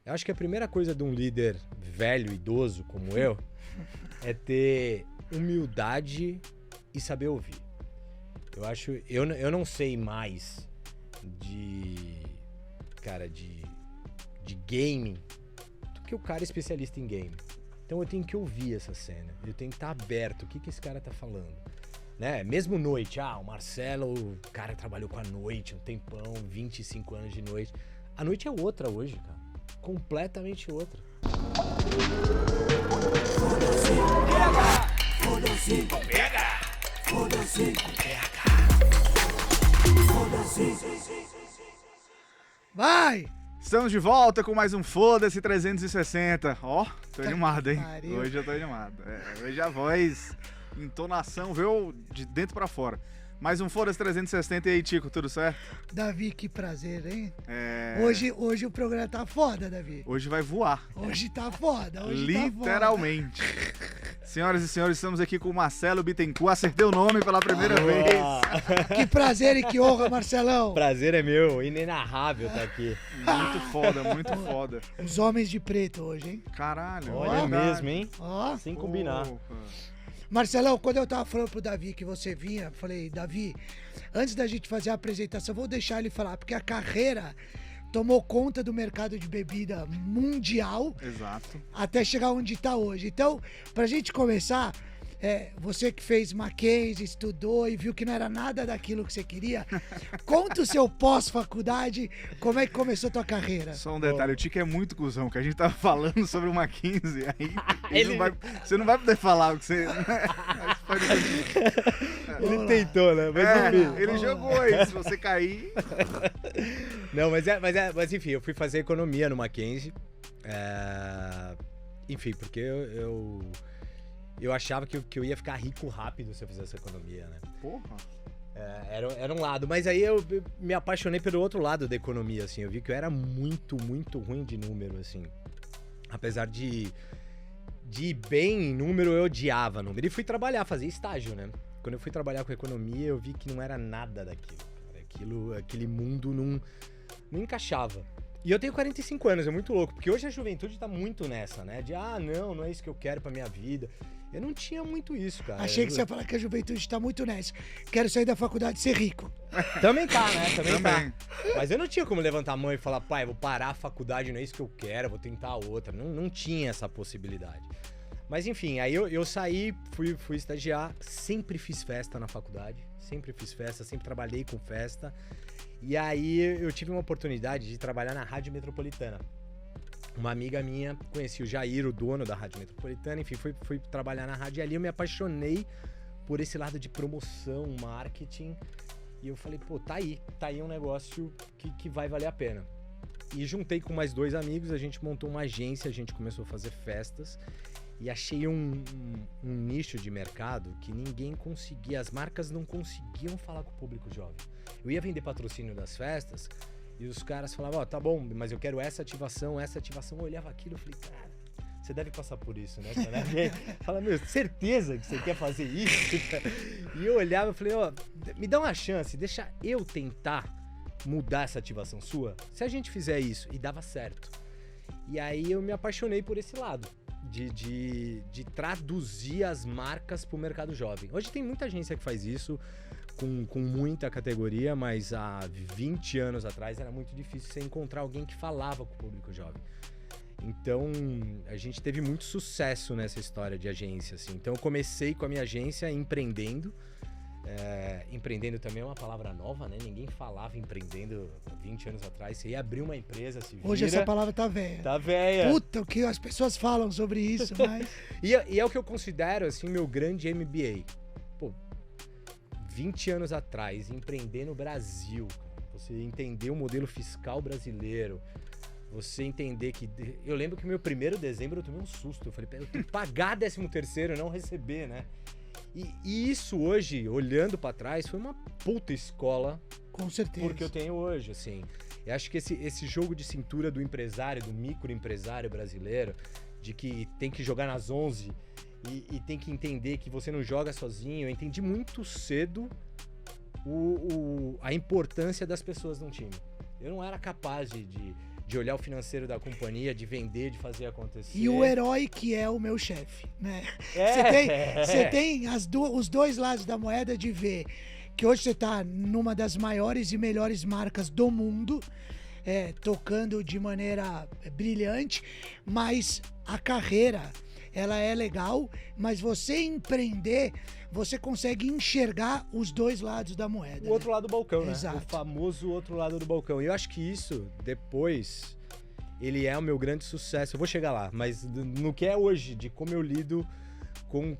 Eu acho que a primeira coisa de um líder velho, idoso como eu, é ter humildade e saber ouvir. Eu não sei mais de gaming do que o cara especialista em game. Então eu tenho que ouvir essa cena, eu tenho que estar aberto, o que esse cara tá falando. Né? Mesmo noite, o Marcelo, o cara trabalhou com a noite um tempão, 25 anos de noite. A noite é outra hoje, cara. Completamente outra. Vai! Estamos de volta com mais um Foda-se 360. Ó, tô animado, hein? Pariu. Hoje eu tô animado. Hoje a voz, entonação veio de dentro pra fora. Mais um Foda-se 360. E aí, Tico, tudo certo? Davi, que prazer, hein? É... Hoje o programa tá foda, Davi. Hoje vai voar. Hoje tá foda, hoje Literalmente. Senhoras e senhores, estamos aqui com o Marcelo Bittencourt. Acertei o nome pela primeira vez. tá foda. Que prazer e que honra, Marcelão. Prazer é meu, inenarrável tá aqui. Muito foda, muito foda. Os homens de preto hoje, hein? Caralho. Olha verdade. mesmo, hein? Ó. Sem combinar. Porra. Marcelão, quando eu tava falando pro Davi que você vinha, falei, Davi, antes da gente fazer a apresentação, vou deixar ele falar, porque a carreira tomou conta do mercado de bebida mundial Exato. até chegar onde tá hoje. Então, pra gente começar, você que fez Mackenzie, estudou e viu que não era nada daquilo que você queria, conta o seu pós-faculdade, como é que começou a tua carreira? Só um detalhe, o Tico é muito cuzão, que a gente tava falando sobre o Mackenzie, aí Ele- você não vai poder falar o que você... Ele tentou, né? Ele jogou aí, se você cair... Não, mas enfim, eu fui fazer economia no Mackenzie. Enfim, porque eu achava que eu ia ficar rico rápido se eu fizesse economia, né? Porra. Era um lado, mas aí eu me apaixonei pelo outro lado da economia, assim. Eu vi que eu era muito, muito ruim de número, assim. Apesar de ir bem em número, eu odiava número. E fui trabalhar, fazer estágio, né? Quando eu fui trabalhar com economia, eu vi que não era nada daquilo, cara. Aquele mundo não encaixava. E eu tenho 45 anos, é muito louco, porque hoje a juventude tá muito nessa, né? De, não é isso que eu quero pra minha vida. Eu não tinha muito isso, cara. Achei que você ia falar que a juventude tá muito nessa. Quero sair da faculdade e ser rico. Também tá, né? Também Também. tá. Mas eu não tinha como levantar a mão e falar, pai, vou parar a faculdade, não é isso que eu quero, vou tentar outra. Não tinha essa possibilidade. Mas enfim, aí eu saí, fui estagiar, sempre fiz festa na faculdade, sempre trabalhei com festa. E aí eu tive uma oportunidade de trabalhar na Rádio Metropolitana. Uma amiga minha, conheci o Jair, o dono da Rádio Metropolitana, enfim, fui trabalhar na rádio e ali eu me apaixonei por esse lado de promoção, marketing. E eu falei, pô, tá aí um negócio que vai valer a pena. E juntei com mais 2 amigos, a gente montou uma agência, a gente começou a fazer festas e achei um nicho de mercado que ninguém conseguia, as marcas não conseguiam falar com o público jovem. Eu ia vender patrocínio das festas e os caras falavam, tá bom, mas eu quero essa ativação. Eu olhava aquilo e falei, cara, você deve passar por isso, né? Fala, meu, certeza que você quer fazer isso? E eu olhava e falei, me dá uma chance, deixa eu tentar mudar essa ativação sua. Se a gente fizer isso, e dava certo. E aí eu me apaixonei por esse lado. De traduzir as marcas pro mercado jovem. Hoje tem muita agência que faz isso com muita categoria, mas há 20 anos atrás era muito difícil você encontrar alguém que falava com o público jovem. Então a gente teve muito sucesso nessa história de agência, assim. Então eu comecei com a minha agência empreendendo. Empreendendo também é uma palavra nova, né? Ninguém falava empreendendo 20 anos atrás. Você ia abrir uma empresa, se vira... Hoje essa palavra tá velha. Tá velha. Puta, o que as pessoas falam sobre isso, mas... E é o que eu considero, assim, meu grande MBA. Pô, 20 anos atrás, empreender no Brasil, cara. Você entender o modelo fiscal brasileiro, você entender que... Eu lembro que meu primeiro dezembro eu tomei um susto. Eu falei, eu tenho que pagar 13º e não receber, né? E isso hoje, olhando pra trás, foi uma puta escola. Com certeza. Porque eu tenho hoje, assim. Eu acho que esse jogo de cintura do empresário, do microempresário brasileiro, de que tem que jogar nas 11 e tem que entender que você não joga sozinho. Eu entendi muito cedo a importância das pessoas num time. Eu não era capaz de olhar o financeiro da companhia, de vender, de fazer acontecer. E o herói que é o meu chefe, né? É. Você tem os dois lados da moeda de ver que hoje você está numa das maiores e melhores marcas do mundo, tocando de maneira brilhante, mas a carreira, ela é legal, mas você empreender, você consegue enxergar os dois lados da moeda. O outro lado do balcão, né? Exato. O famoso outro lado do balcão. E eu acho que isso, depois, ele é o meu grande sucesso. Eu vou chegar lá, mas no que é hoje, de como eu lido com...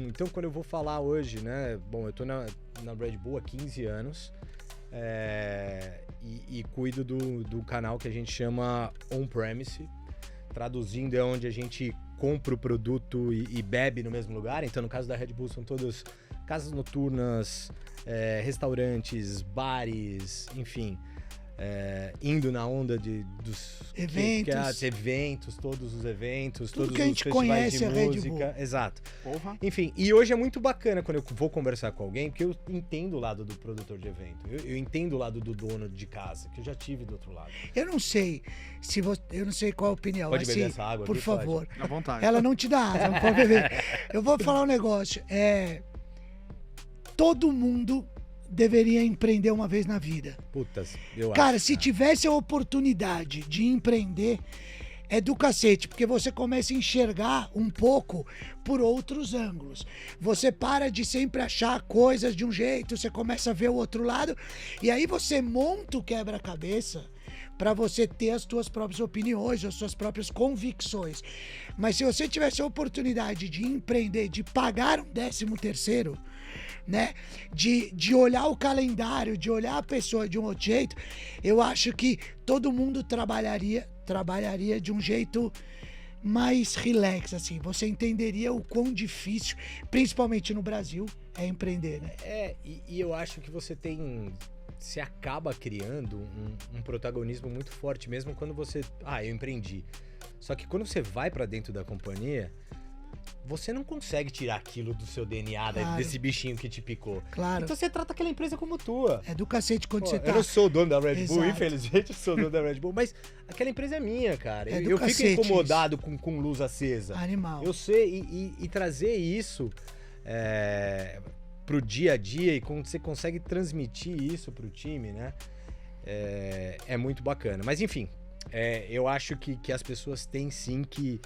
Então, quando eu vou falar hoje, né? Bom, eu tô na Red Bull há 15 anos e cuido do canal que a gente chama On-Premise. Traduzindo, é onde a gente compra o produto e bebe no mesmo lugar. Então, no caso da Red Bull, são todas casas noturnas, restaurantes, bares, enfim. Indo na onda dos eventos, todos os eventos, tudo todos que a os gente festivais conhece de a Red música. Bull. Exato. Porra. Enfim, e hoje é muito bacana quando eu vou conversar com alguém, porque eu entendo o lado do produtor de evento. Eu entendo o lado do dono de casa, que eu já tive do outro lado. Eu não sei se você, eu não sei qual a opinião. Pode beber assim, essa água por aqui, favor. À vontade. Ela não te dá asa, não pode beber. Eu vou falar um negócio. Todo mundo deveria empreender uma vez na vida. Putas, eu acho. Cara, se tivesse a oportunidade de empreender, é do cacete, porque você começa a enxergar um pouco por outros ângulos. Você para de sempre achar coisas de um jeito, você começa a ver o outro lado, e aí você monta o quebra-cabeça para você ter as suas próprias opiniões, as suas próprias convicções. Mas se você tivesse a oportunidade de empreender, de pagar um 13º, né? De olhar o calendário, de olhar a pessoa de um outro jeito, eu acho que todo mundo trabalharia de um jeito mais relax, assim. Você entenderia o quão difícil, principalmente no Brasil, é empreender, né? E eu acho que você acaba criando um protagonismo muito forte, mesmo quando você... eu empreendi. Só que quando você vai pra dentro da companhia, você não consegue tirar aquilo do seu DNA, Claro. desse bichinho que te picou. Claro. Então você trata aquela empresa como tua. É do cacete quando Pô, você tá... Eu não sou o dono da Red Bull, Exato. infelizmente eu sou o dono da Red Bull, mas aquela empresa é minha, cara. É do Eu fico cacete incomodado com luz acesa. Animal. Eu sei, e trazer isso pro dia a dia, e quando você consegue transmitir isso pro time, né? É muito bacana. Mas enfim, eu acho que as pessoas têm sim que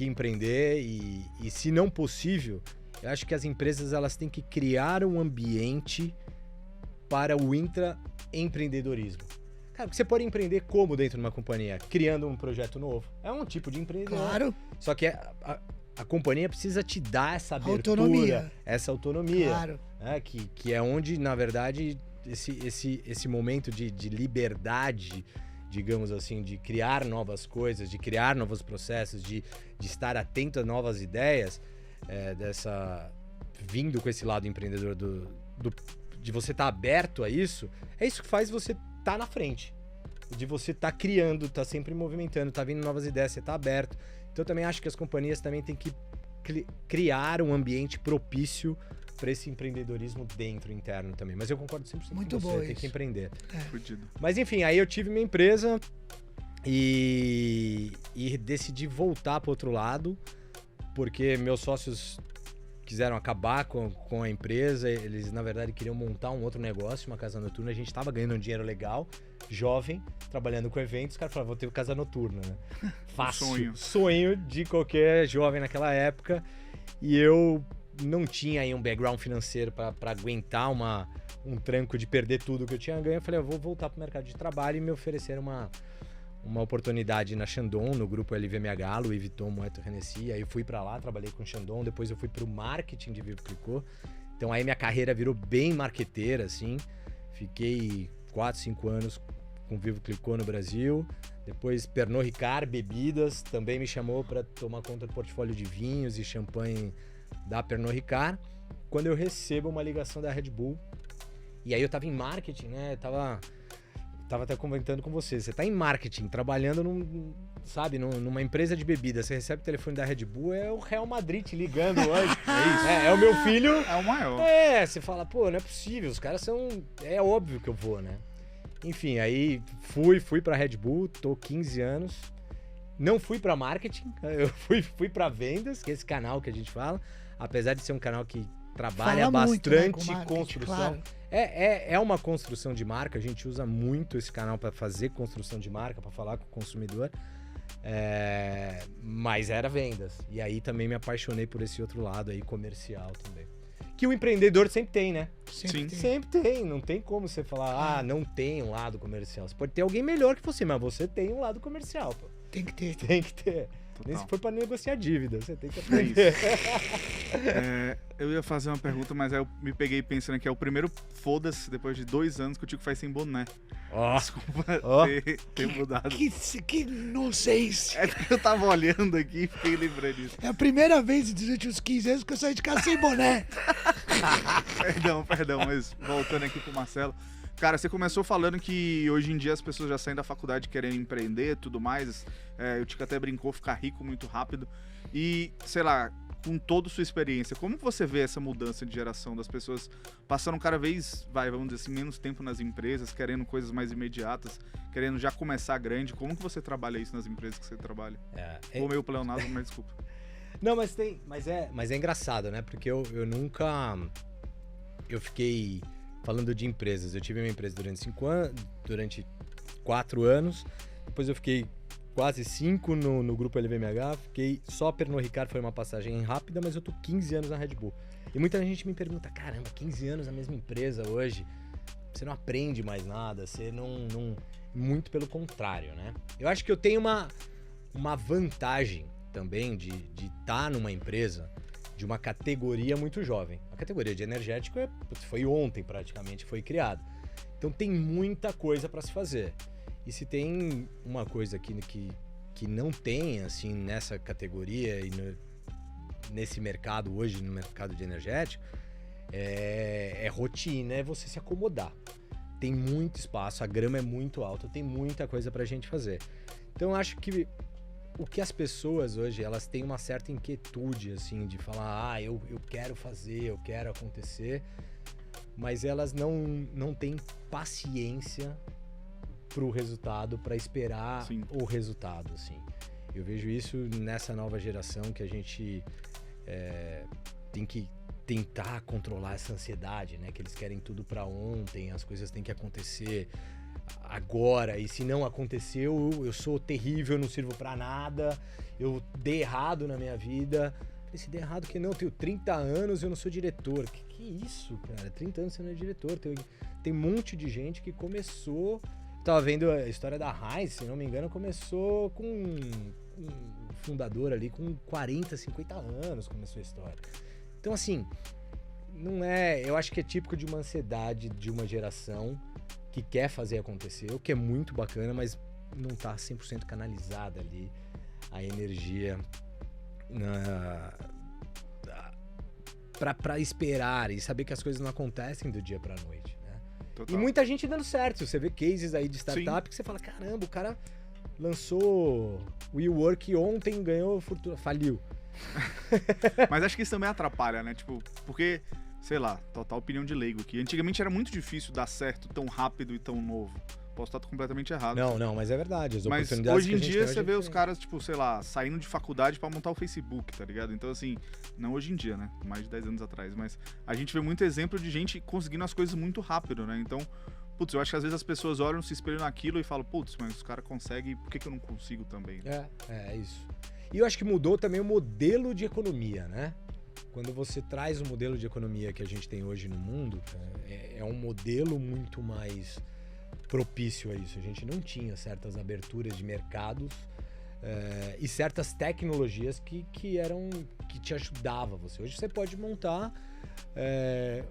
empreender e se não possível, eu acho que as empresas elas têm que criar um ambiente para o intraempreendedorismo. Cara, porque você pode empreender como dentro de uma companhia? Criando um projeto novo. É um tipo de empreendedor. Claro. Só que a companhia precisa te dar essa abertura, Autonomia. essa autonomia. Claro. Que é onde, na verdade, esse momento de liberdade, digamos assim, de criar novas coisas, de criar novos processos, de estar atento a novas ideias, vindo com esse lado empreendedor de você estar aberto a isso, é isso que faz você estar na frente. De você estar criando, estar sempre movimentando, estar vindo novas ideias, você estar aberto. Então eu também acho que as companhias também têm que criar um ambiente propício para esse empreendedorismo interno também. Mas eu concordo 100% Muito com você, bom tem isso. que empreender. Fudido. Mas enfim, aí eu tive minha empresa e decidi voltar para outro lado, porque meus sócios quiseram acabar com a empresa. Eles, na verdade, queriam montar um outro negócio, uma casa noturna. A gente estava ganhando um dinheiro legal, jovem, trabalhando com eventos. Os caras falaram, vou ter casa noturna, né? Fácil. Sonho de qualquer jovem naquela época. E eu não tinha aí um background financeiro para aguentar um tranco de perder tudo que eu tinha ganho. Eu falei, eu vou voltar pro mercado de trabalho, e me ofereceram uma oportunidade na Chandon, no grupo LVMH, Louis Vuitton, Moët Hennessy. Aí eu fui para lá, trabalhei com Chandon, depois eu fui pro marketing de Vivo Clicquot. Então aí minha carreira virou bem marqueteira, assim. Fiquei 4, 5 anos com Vivo Clicquot no Brasil. Depois Pernod Ricard, bebidas, também me chamou para tomar conta do portfólio de vinhos e champanhe da Pernod Ricard, quando eu recebo uma ligação da Red Bull. E aí eu tava em marketing, né? Tava até comentando com você. Você tá em marketing, trabalhando numa empresa de bebida. Você recebe o telefone da Red Bull, é o Real Madrid te ligando hoje. É isso. É o meu filho. É o maior. Você fala, pô, não é possível, os caras são... É óbvio que eu vou, né? Enfim, aí fui pra Red Bull, tô 15 anos. Não fui pra marketing, eu fui pra vendas, que é esse canal que a gente fala. Apesar de ser um canal que trabalha Fala muito, né, bastante com marketing, construção. claro. É uma construção de marca, a gente usa muito esse canal para fazer construção de marca, para falar com o consumidor. Mas era vendas. E aí também me apaixonei por esse outro lado aí, comercial também. Que o empreendedor sempre tem, né? Sim. Sempre tem. Não tem como você falar, não tem um lado comercial. Você pode ter alguém melhor que você, mas você tem um lado comercial, pô. Tem que ter. Tem que ter. Total. Nem se for pra negociar dívida, você tem que É aprender. Eu ia fazer uma pergunta, mas aí eu me peguei pensando que é o primeiro foda-se depois de 2 anos que o Tico faz sem boné. Ó, Desculpa Ó. ter mudado. Que nonsense. É porque eu tava olhando aqui e fiquei lembrando disso. É a primeira vez dos últimos 15 anos que eu saí de casa sem boné. Perdão, mas voltando aqui pro Marcelo. Cara, você começou falando que hoje em dia as pessoas já saem da faculdade querendo empreender e tudo mais. O Tico até brincou, ficar rico muito rápido. E, sei lá, com toda a sua experiência, como que você vê essa mudança de geração das pessoas passando cada vez, vamos dizer assim, menos tempo nas empresas, querendo coisas mais imediatas, querendo já começar grande? Como que você trabalha isso nas empresas que você trabalha? Vou meio pleonasmo, mas desculpa. Não, mas é engraçado, né? Porque eu nunca... Eu fiquei falando de empresas. Eu tive uma empresa durante 4 anos. Depois eu fiquei quase 5 no grupo LVMH. Fiquei só Pernod Ricard, foi uma passagem rápida, mas eu tô 15 anos na Red Bull. E muita gente me pergunta, caramba, 15 anos na mesma empresa hoje, você não aprende mais nada, você não... Muito pelo contrário, né? Eu acho que eu tenho uma vantagem também de estar numa empresa de uma categoria muito jovem. A categoria de energético foi ontem praticamente, foi criada. Então tem muita coisa para se fazer. E se tem uma coisa aqui que não tem, assim, nessa categoria e nesse mercado hoje, no mercado de energético, é rotina, é você se acomodar. Tem muito espaço, a grama é muito alta, tem muita coisa pra gente fazer. Então eu acho que o que as pessoas hoje, elas têm uma certa inquietude, assim, de falar, eu quero fazer, eu quero acontecer, mas elas não têm paciência pro resultado, para esperar Sim. o resultado, assim. Eu vejo isso nessa nova geração que a gente tem que tentar controlar essa ansiedade, né? Que eles querem tudo para ontem, as coisas têm que acontecer agora, e se não aconteceu, eu sou terrível, eu não sirvo para nada, eu dei errado na minha vida. Se der errado, que não, eu tenho 30 anos e eu não sou diretor. Que isso, cara? 30 anos você não é diretor. Tem um monte de gente que começou... Tava vendo a história da Heinz, se não me engano, começou com um fundador ali com 40, 50 anos, começou a história. Então, assim, não é... Eu acho que é típico de uma ansiedade de uma geração que quer fazer acontecer, o que é muito bacana, mas não tá 100% canalizada ali a energia pra esperar e saber que as coisas não acontecem do dia pra noite, né? Total. E muita gente dando certo. Você vê cases aí de startup que você fala, caramba, o cara lançou o WeWork ontem, ganhou fortuna, faliu. Mas acho que isso também atrapalha, né? Tipo, porque, sei lá, total opinião de leigo aqui. Antigamente era muito difícil dar certo tão rápido e tão novo. Posso estar completamente errado. Não, mas é verdade. As Mas oportunidades hoje que a em gente dia tem você hoje vê é os diferente. caras, tipo, sei lá, saindo de faculdade pra montar o Facebook, tá ligado? Então, assim, não hoje em dia, né? Mais de 10 anos atrás. Mas a gente vê muito exemplo de gente conseguindo as coisas muito rápido, né? Então, putz, eu acho que às vezes as pessoas olham, se espelham naquilo e falam, putz, mas os caras conseguem, por que eu não consigo também? Né? É isso. E eu acho que mudou também o modelo de economia, né? Quando você traz o modelo de economia que a gente tem hoje no mundo, é um modelo muito mais propício a isso. A gente não tinha certas aberturas de mercados e certas tecnologias que te ajudavam você. Hoje você pode montar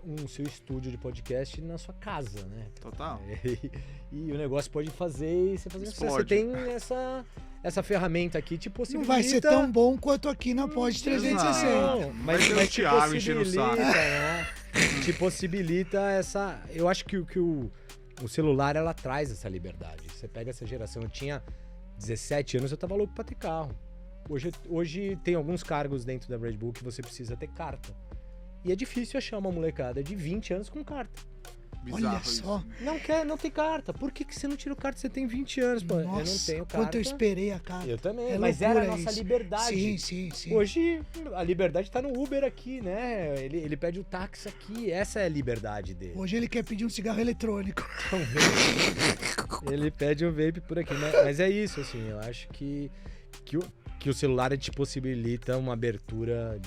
um seu estúdio de podcast na sua casa, né? Total. E o negócio pode fazer e você fazer. Você Explode. tem essa ferramenta aqui te Não possibilita... vai ser tão bom quanto aqui na Pod 360. Não, mas ter o te Thiago enchendo o saco. possibilita, né? Te possibilita essa... Eu acho que o celular, ela traz essa liberdade. Você pega essa geração, eu tinha 17 anos, eu tava louco pra ter carro. Hoje tem alguns cargos dentro da Red Bull que você precisa ter carta. E é difícil achar uma molecada de 20 anos com carta. Bizarro Olha isso. só. Não tem carta. Por que você não tirou carta? Você tem 20 anos, pô. Eu não Nossa, tenho carta. quanto eu esperei a carta. Eu também, É mas era a loucura nossa isso. liberdade. Sim. Hoje, a liberdade tá no Uber aqui, né? Ele pede o táxi aqui, essa é a liberdade dele. Hoje ele quer pedir um cigarro eletrônico. Ele pede um vape por aqui, mas é isso, assim, eu acho que o celular te possibilita uma abertura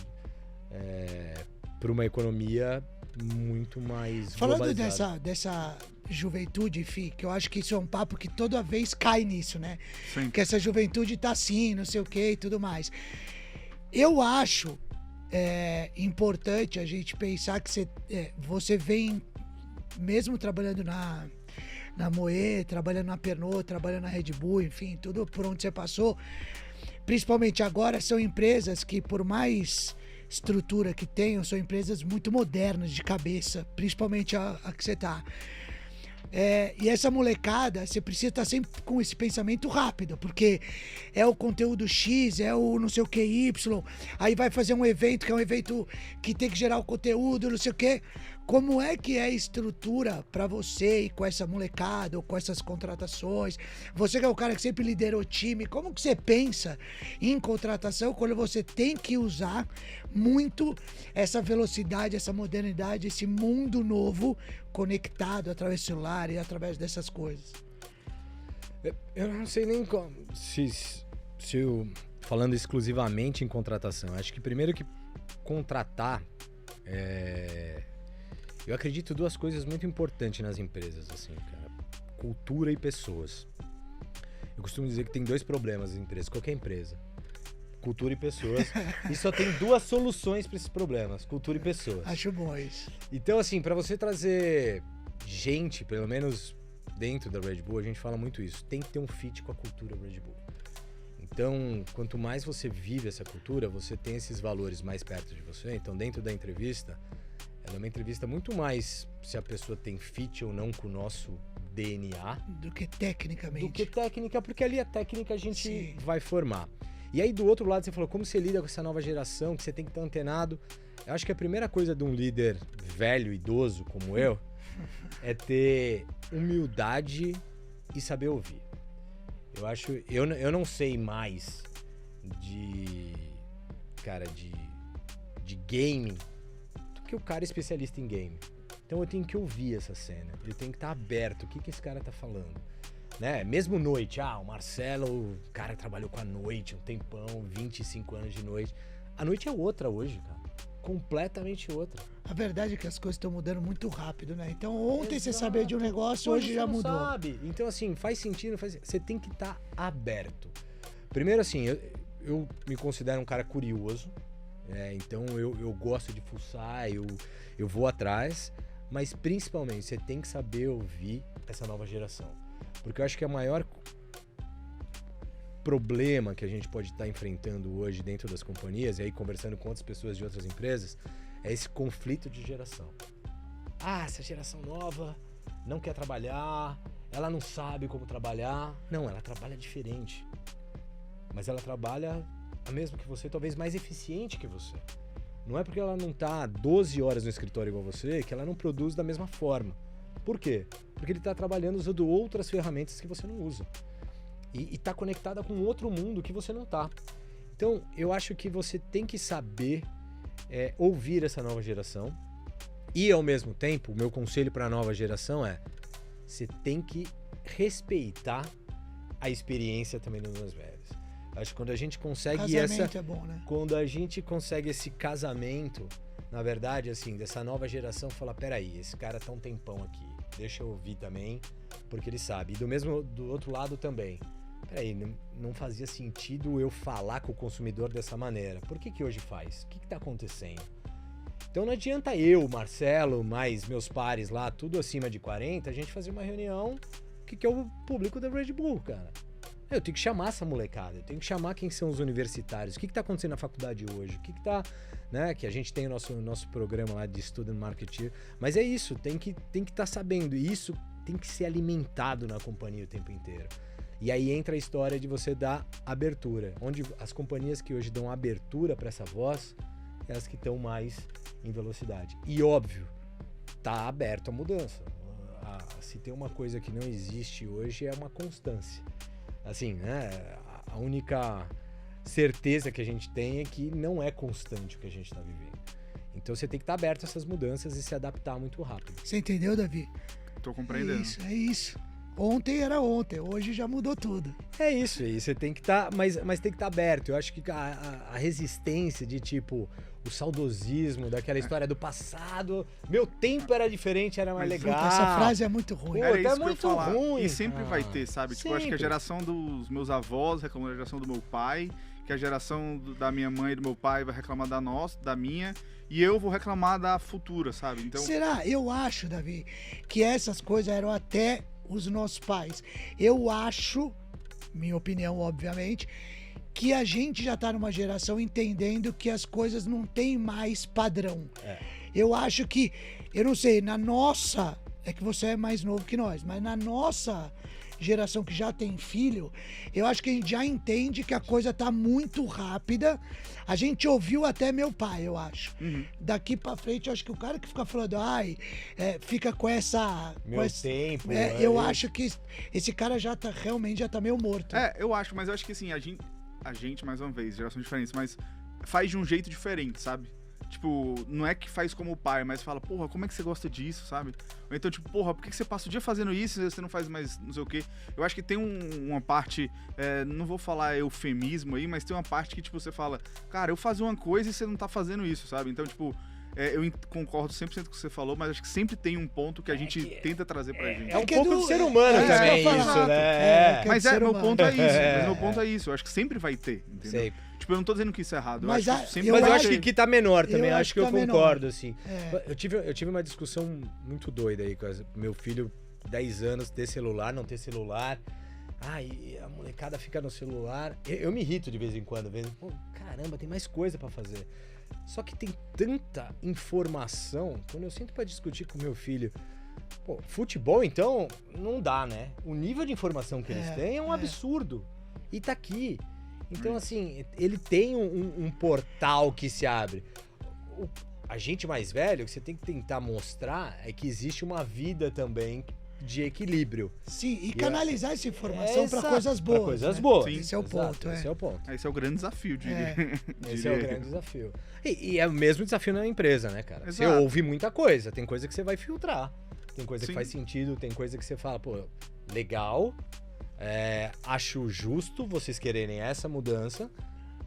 para uma economia muito mais Falando globalizada. dessa juventude, Fih, que eu acho que isso é um papo que toda vez cai nisso, né? Sim. Que essa juventude tá assim, não sei o que e tudo mais. Eu acho importante a gente pensar que você vem, mesmo trabalhando na Moe, trabalhando na Pernod, trabalhando na Red Bull, enfim, tudo por onde você passou, principalmente agora, são empresas que, por mais estrutura que tenham, são empresas muito modernas de cabeça, principalmente a que você tá. E essa molecada, você precisa estar sempre com esse pensamento rápido, porque é o conteúdo X, é o não sei o que Y, aí vai fazer um evento que é um evento que tem que gerar o conteúdo, não sei o que. Como é que é a estrutura para você e com essa molecada ou com essas contratações? Você que é o cara que sempre liderou o time, como que você pensa em contratação quando você tem que usar muito essa velocidade, essa modernidade, esse mundo novo conectado através do celular e através dessas coisas? Eu não sei nem se eu, falando exclusivamente em contratação, acho que primeiro que contratar eu acredito duas coisas muito importantes nas empresas, assim, cara. Cultura e pessoas. Eu costumo dizer que tem dois problemas nas empresas, qualquer empresa. Cultura e pessoas. E só tem duas soluções para esses problemas, cultura e pessoas. Acho bom isso. Então, assim, para você trazer gente, pelo menos dentro da Red Bull, a gente fala muito isso. Tem que ter um fit com a cultura Red Bull. Então, quanto mais você vive essa cultura, você tem esses valores mais perto de você. Então, dentro da entrevista, ela é uma entrevista muito mais se a pessoa tem fit ou não com o nosso DNA. Do que tecnicamente. Do que técnica, porque ali a técnica a gente Sim. vai formar. E aí do outro lado você falou, como você lida com essa nova geração, que você tem que estar antenado. Eu acho que a primeira coisa de um líder velho, idoso como eu, é ter humildade e saber ouvir. Eu não sei mais de gaming do que o cara especialista em game. Então eu tenho que ouvir essa cena, eu tenho que estar aberto, o que esse cara tá falando, né? Mesmo noite, o Marcelo, o cara trabalhou com a noite um tempão, 25 anos de noite. A noite é outra hoje, cara, completamente outra. A verdade é que as coisas estão mudando muito rápido, né? Então ontem você Exato. sabia de um negócio, hoje você já não mudou. sabe. Então assim, faz sentido, você tem que estar aberto. Primeiro assim, eu me considero um cara curioso, então eu gosto de fuçar, eu vou atrás, mas principalmente você tem que saber ouvir essa nova geração. Porque eu acho que a maior problema que a gente pode estar enfrentando hoje dentro das companhias, e aí conversando com outras pessoas de outras empresas, é esse conflito de geração. Essa geração nova não quer trabalhar, ela não sabe como trabalhar. Não, ela trabalha diferente. Mas ela trabalha a mesma que você, talvez mais eficiente que você. Não é porque ela não tá 12 horas no escritório igual você, que ela não produz da mesma forma. Por quê? Porque ele tá trabalhando usando outras ferramentas que você não usa. E tá conectada com outro mundo que você não tá. Então, eu acho que você tem que saber ouvir essa nova geração. E, ao mesmo tempo, o meu conselho para a nova geração é: você tem que respeitar a experiência também dos mais velhos. Acho que quando a gente consegue Casamento é bom, né? Quando a gente consegue esse casamento, na verdade, assim, dessa nova geração, fala, peraí, esse cara tá um tempão aqui, deixa eu ouvir também, porque ele sabe. E do outro lado também, peraí, não fazia sentido eu falar com o consumidor dessa maneira. Por que hoje faz? O que tá acontecendo? Então não adianta eu, Marcelo, mais meus pares lá, tudo acima de 40, a gente fazer uma reunião que é o público da Red Bull, cara. Eu tenho que chamar essa molecada, eu tenho que chamar quem são os universitários, o que tá acontecendo na faculdade hoje, o que tá, né, que a gente tem o nosso programa lá de Student Marketeer, mas é isso, tem que estar sabendo, e isso tem que ser alimentado na companhia o tempo inteiro. E aí entra a história de você dar abertura, onde as companhias que hoje dão abertura para essa voz, é as que estão mais em velocidade. E óbvio, tá aberto a mudança. se tem uma coisa que não existe hoje é uma constância. Assim, né? A única certeza que a gente tem é que não é constante o que a gente está vivendo. Então você tem que estar aberto a essas mudanças e se adaptar muito rápido. Você entendeu, Davi? Tô compreendendo. É isso. Ontem era ontem, hoje já mudou tudo. É isso aí, você tem que estar, mas tem que estar aberto. Eu acho que a resistência de tipo, o saudosismo daquela história do passado, meu tempo era diferente, era mais legal. Puta, essa frase é muito ruim. Pô, Era tá isso que eu ia muito falar. ruim. E sempre vai ter, sabe? Tipo, eu acho que a Sempre. geração dos meus avós reclama da geração do meu pai, que a geração da minha mãe e do meu pai vai reclamar da nossa, da minha, e eu vou reclamar da futura, sabe? Então, Será? Eu acho, Davi, que essas coisas eram até os nossos pais. Eu acho, minha opinião, obviamente, que a gente já tá numa geração entendendo que as coisas não têm mais padrão. Eu acho que, eu não sei, na nossa, é que você é mais novo que nós, mas na nossa geração que já tem filho, eu acho que a gente já entende que a coisa tá muito rápida. A gente ouviu até meu pai, eu acho. Daqui pra frente, eu acho que o cara que fica falando, fica com essa... Meu com esse- tempo. eu acho que esse cara realmente já tá meio morto. eu acho, mas eu acho que assim, a gente, mais uma vez, gerações diferentes, mas faz de um jeito diferente, sabe? Tipo, não é que faz como o pai, mas fala, porra, como é que você gosta disso, sabe? Ou então, tipo, porra, por que você passa o dia fazendo isso e você não faz mais não sei o quê? Eu acho que tem uma parte, não vou falar eufemismo aí, mas tem uma parte que, tipo, você fala, cara, eu fazia uma coisa e você não tá fazendo isso, sabe? Então, tipo, eu concordo 100% com o que você falou, mas acho que sempre tem um ponto que a gente tenta trazer pra gente. É um que pouco do- do ser humano é, também, isso que eu ia isso, falar. né? que Mas do ser meu humano. ponto é isso, mas meu ponto é isso. Eu acho que sempre vai ter, entendeu? Sempre. Tipo, eu não tô dizendo que isso é errado. Mas eu acho que sempre Mas vai eu acho ter. que tá menor também, Eu acho acho que eu que tá menor. concordo, assim. É. Eu tive uma discussão muito doida aí com meu filho, 10 anos, ter celular, não ter celular. E a molecada fica no celular. Eu me irrito de vez em quando, pô, caramba, tem mais coisa pra fazer. Só que tem tanta informação, quando eu sinto pra discutir com meu filho, pô, futebol então, não dá, né? O nível de informação que eles têm é um absurdo. E tá aqui. Então, assim, ele tem um portal que se abre. A gente mais velho, o que você tem que tentar mostrar é que existe uma vida também de equilíbrio. Sim, e canalizar essa informação pra Exato, coisas boas. Pra coisas né? boas. Sim. Esse é o Exato, ponto. Esse é o ponto. Esse é o grande desafio, diria. Esse é o grande desafio. E é o mesmo desafio na empresa, né, cara? Você Exato. ouve muita coisa, tem coisa que você vai filtrar. Tem coisa Sim. que faz sentido, tem coisa que você fala, pô, legal, acho justo vocês quererem essa mudança,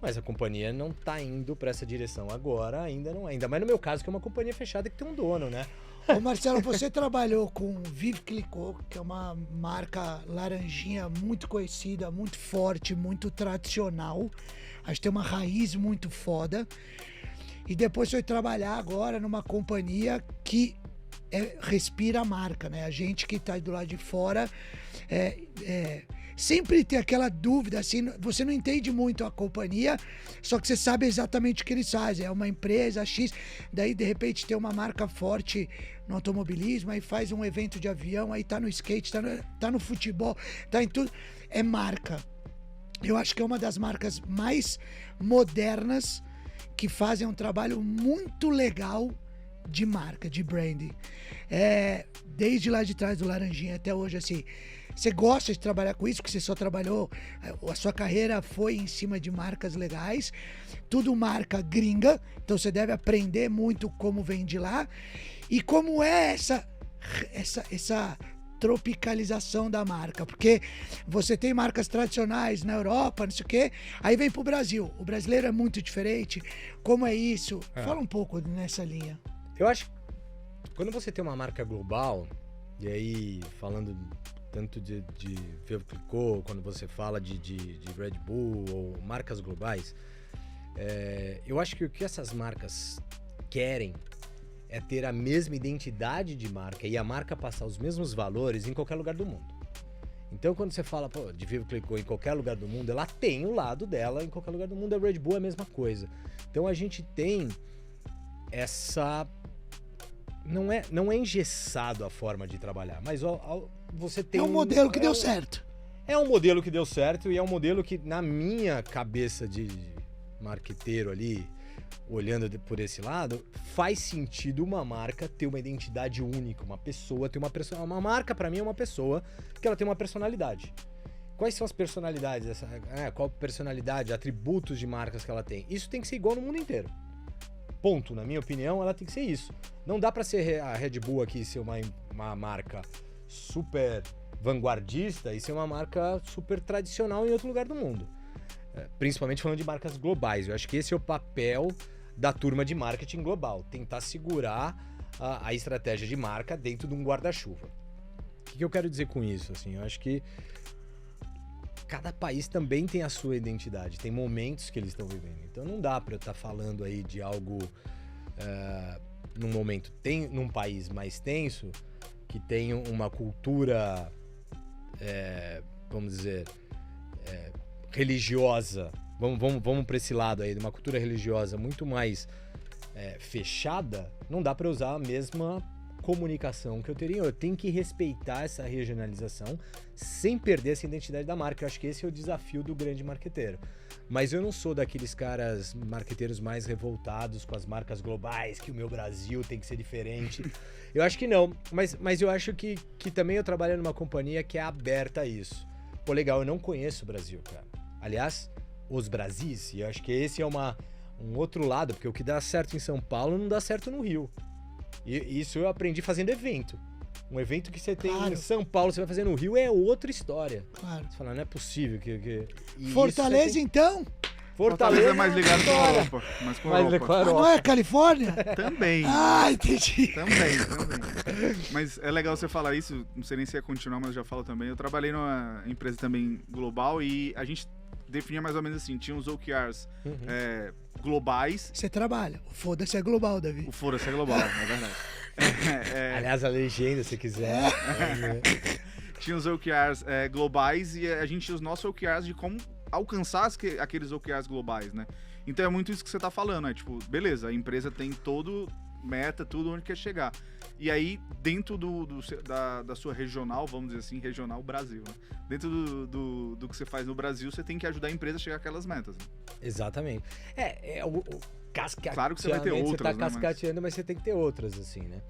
mas a companhia não tá indo pra essa direção agora, ainda não é. Ainda mais no meu caso, que é uma companhia fechada que tem um dono, né? Ô Marcelo, você trabalhou com Vive Clicquot, que é uma marca laranjinha muito conhecida, muito forte, muito tradicional. Acho que tem uma raiz muito foda. E depois foi trabalhar agora numa companhia que respira a marca, né? A gente que tá do lado de fora sempre tem aquela dúvida, assim, você não entende muito a companhia, só que você sabe exatamente o que eles fazem. É uma empresa X, daí de repente tem uma marca forte no automobilismo, aí faz um evento de avião, aí tá no skate, tá no futebol, tá em tudo. É marca. Eu acho que é uma das marcas mais modernas que fazem um trabalho muito legal de marca, de branding. Desde lá de trás do Laranjinha até hoje, assim, você gosta de trabalhar com isso, porque você só trabalhou, a sua carreira foi em cima de marcas legais, tudo marca gringa, então você deve aprender muito como vem de lá e como é essa tropicalização da marca, porque você tem marcas tradicionais na Europa, não sei o quê, aí vem pro Brasil. O brasileiro é muito diferente. Como é isso? Fala um pouco nessa linha. Eu acho que quando você tem uma marca global, e aí falando tanto de Vive Clicquot, quando você fala de Red Bull ou marcas globais, eu acho que o que essas marcas querem é ter a mesma identidade de marca e a marca passar os mesmos valores em qualquer lugar do mundo. Então, quando você fala de Vive Clicquot em qualquer lugar do mundo, ela tem o lado dela em qualquer lugar do mundo. A Red Bull é a mesma coisa. Então, a gente tem essa... Não é engessado a forma de trabalhar, mas você tem É um modelo que deu certo. É um modelo que deu certo e é um modelo que, na minha cabeça de marqueteiro ali, olhando por esse lado, faz sentido uma marca ter uma identidade única, uma pessoa ter uma marca, pra mim, é uma pessoa que ela tem uma personalidade. Quais são as personalidades? Qual personalidade, atributos de marcas que ela tem? Isso tem que ser igual no mundo inteiro. Ponto. Na minha opinião, ela tem que ser isso. Não dá pra ser a Red Bull aqui ser uma marca super vanguardista e ser uma marca super tradicional em outro lugar do mundo. Principalmente falando de marcas globais. Eu acho que esse é o papel da turma de marketing global. Tentar segurar a estratégia de marca dentro de um guarda-chuva. O que eu quero dizer com isso? Assim, eu acho que cada país também tem a sua identidade, tem momentos que eles estão vivendo. Então não dá para eu estar falando aí de algo num momento, num país mais tenso, que tem uma cultura, vamos dizer, religiosa. Vamos para esse lado aí, de uma cultura religiosa muito mais fechada, não dá para usar a mesma comunicação que eu teria. Eu tenho que respeitar essa regionalização sem perder essa identidade da marca. Eu acho que esse é o desafio do grande marqueteiro. Mas eu não sou daqueles caras marqueteiros mais revoltados com as marcas globais, que o meu Brasil tem que ser diferente. Eu acho que não, mas eu acho que também eu trabalho numa companhia que é aberta a isso. Pô, legal, eu não conheço o Brasil, cara. Aliás, os Brasis, e eu acho que esse é um outro lado, porque o que dá certo em São Paulo não dá certo no Rio. E isso eu aprendi fazendo evento. Um evento que você tem em São Paulo, você vai fazer no Rio, é outra história. Claro. Você fala, não é possível que Fortaleza, tem... então? Fortaleza é mais ligado com a Europa. Mas com a Europa. Não é Califórnia? Também. Ah, entendi. Também. Mas é legal você falar isso, não sei nem se ia continuar, mas eu já falo também. Eu trabalhei numa empresa também global e a gente definia mais ou menos assim, tinha os OKRs globais. Você trabalha. O foda-se é global, Davi. O foda-se é global, é verdade. Aliás, a legenda, se quiser. Tinha os OKRs globais e a gente tinha os nossos OKRs de como alcançar aqueles OKRs globais, né? Então é muito isso que você tá falando, né? Tipo, beleza, a empresa tem todo meta, tudo onde quer chegar. E aí, dentro da sua regional, vamos dizer assim, regional Brasil, né? Dentro do que você faz no Brasil, você tem que ajudar a empresa a chegar àquelas metas. Né? Exatamente. Claro que você vai ter outras, você tá né, cascateando, mas você tem que ter outras, assim, né?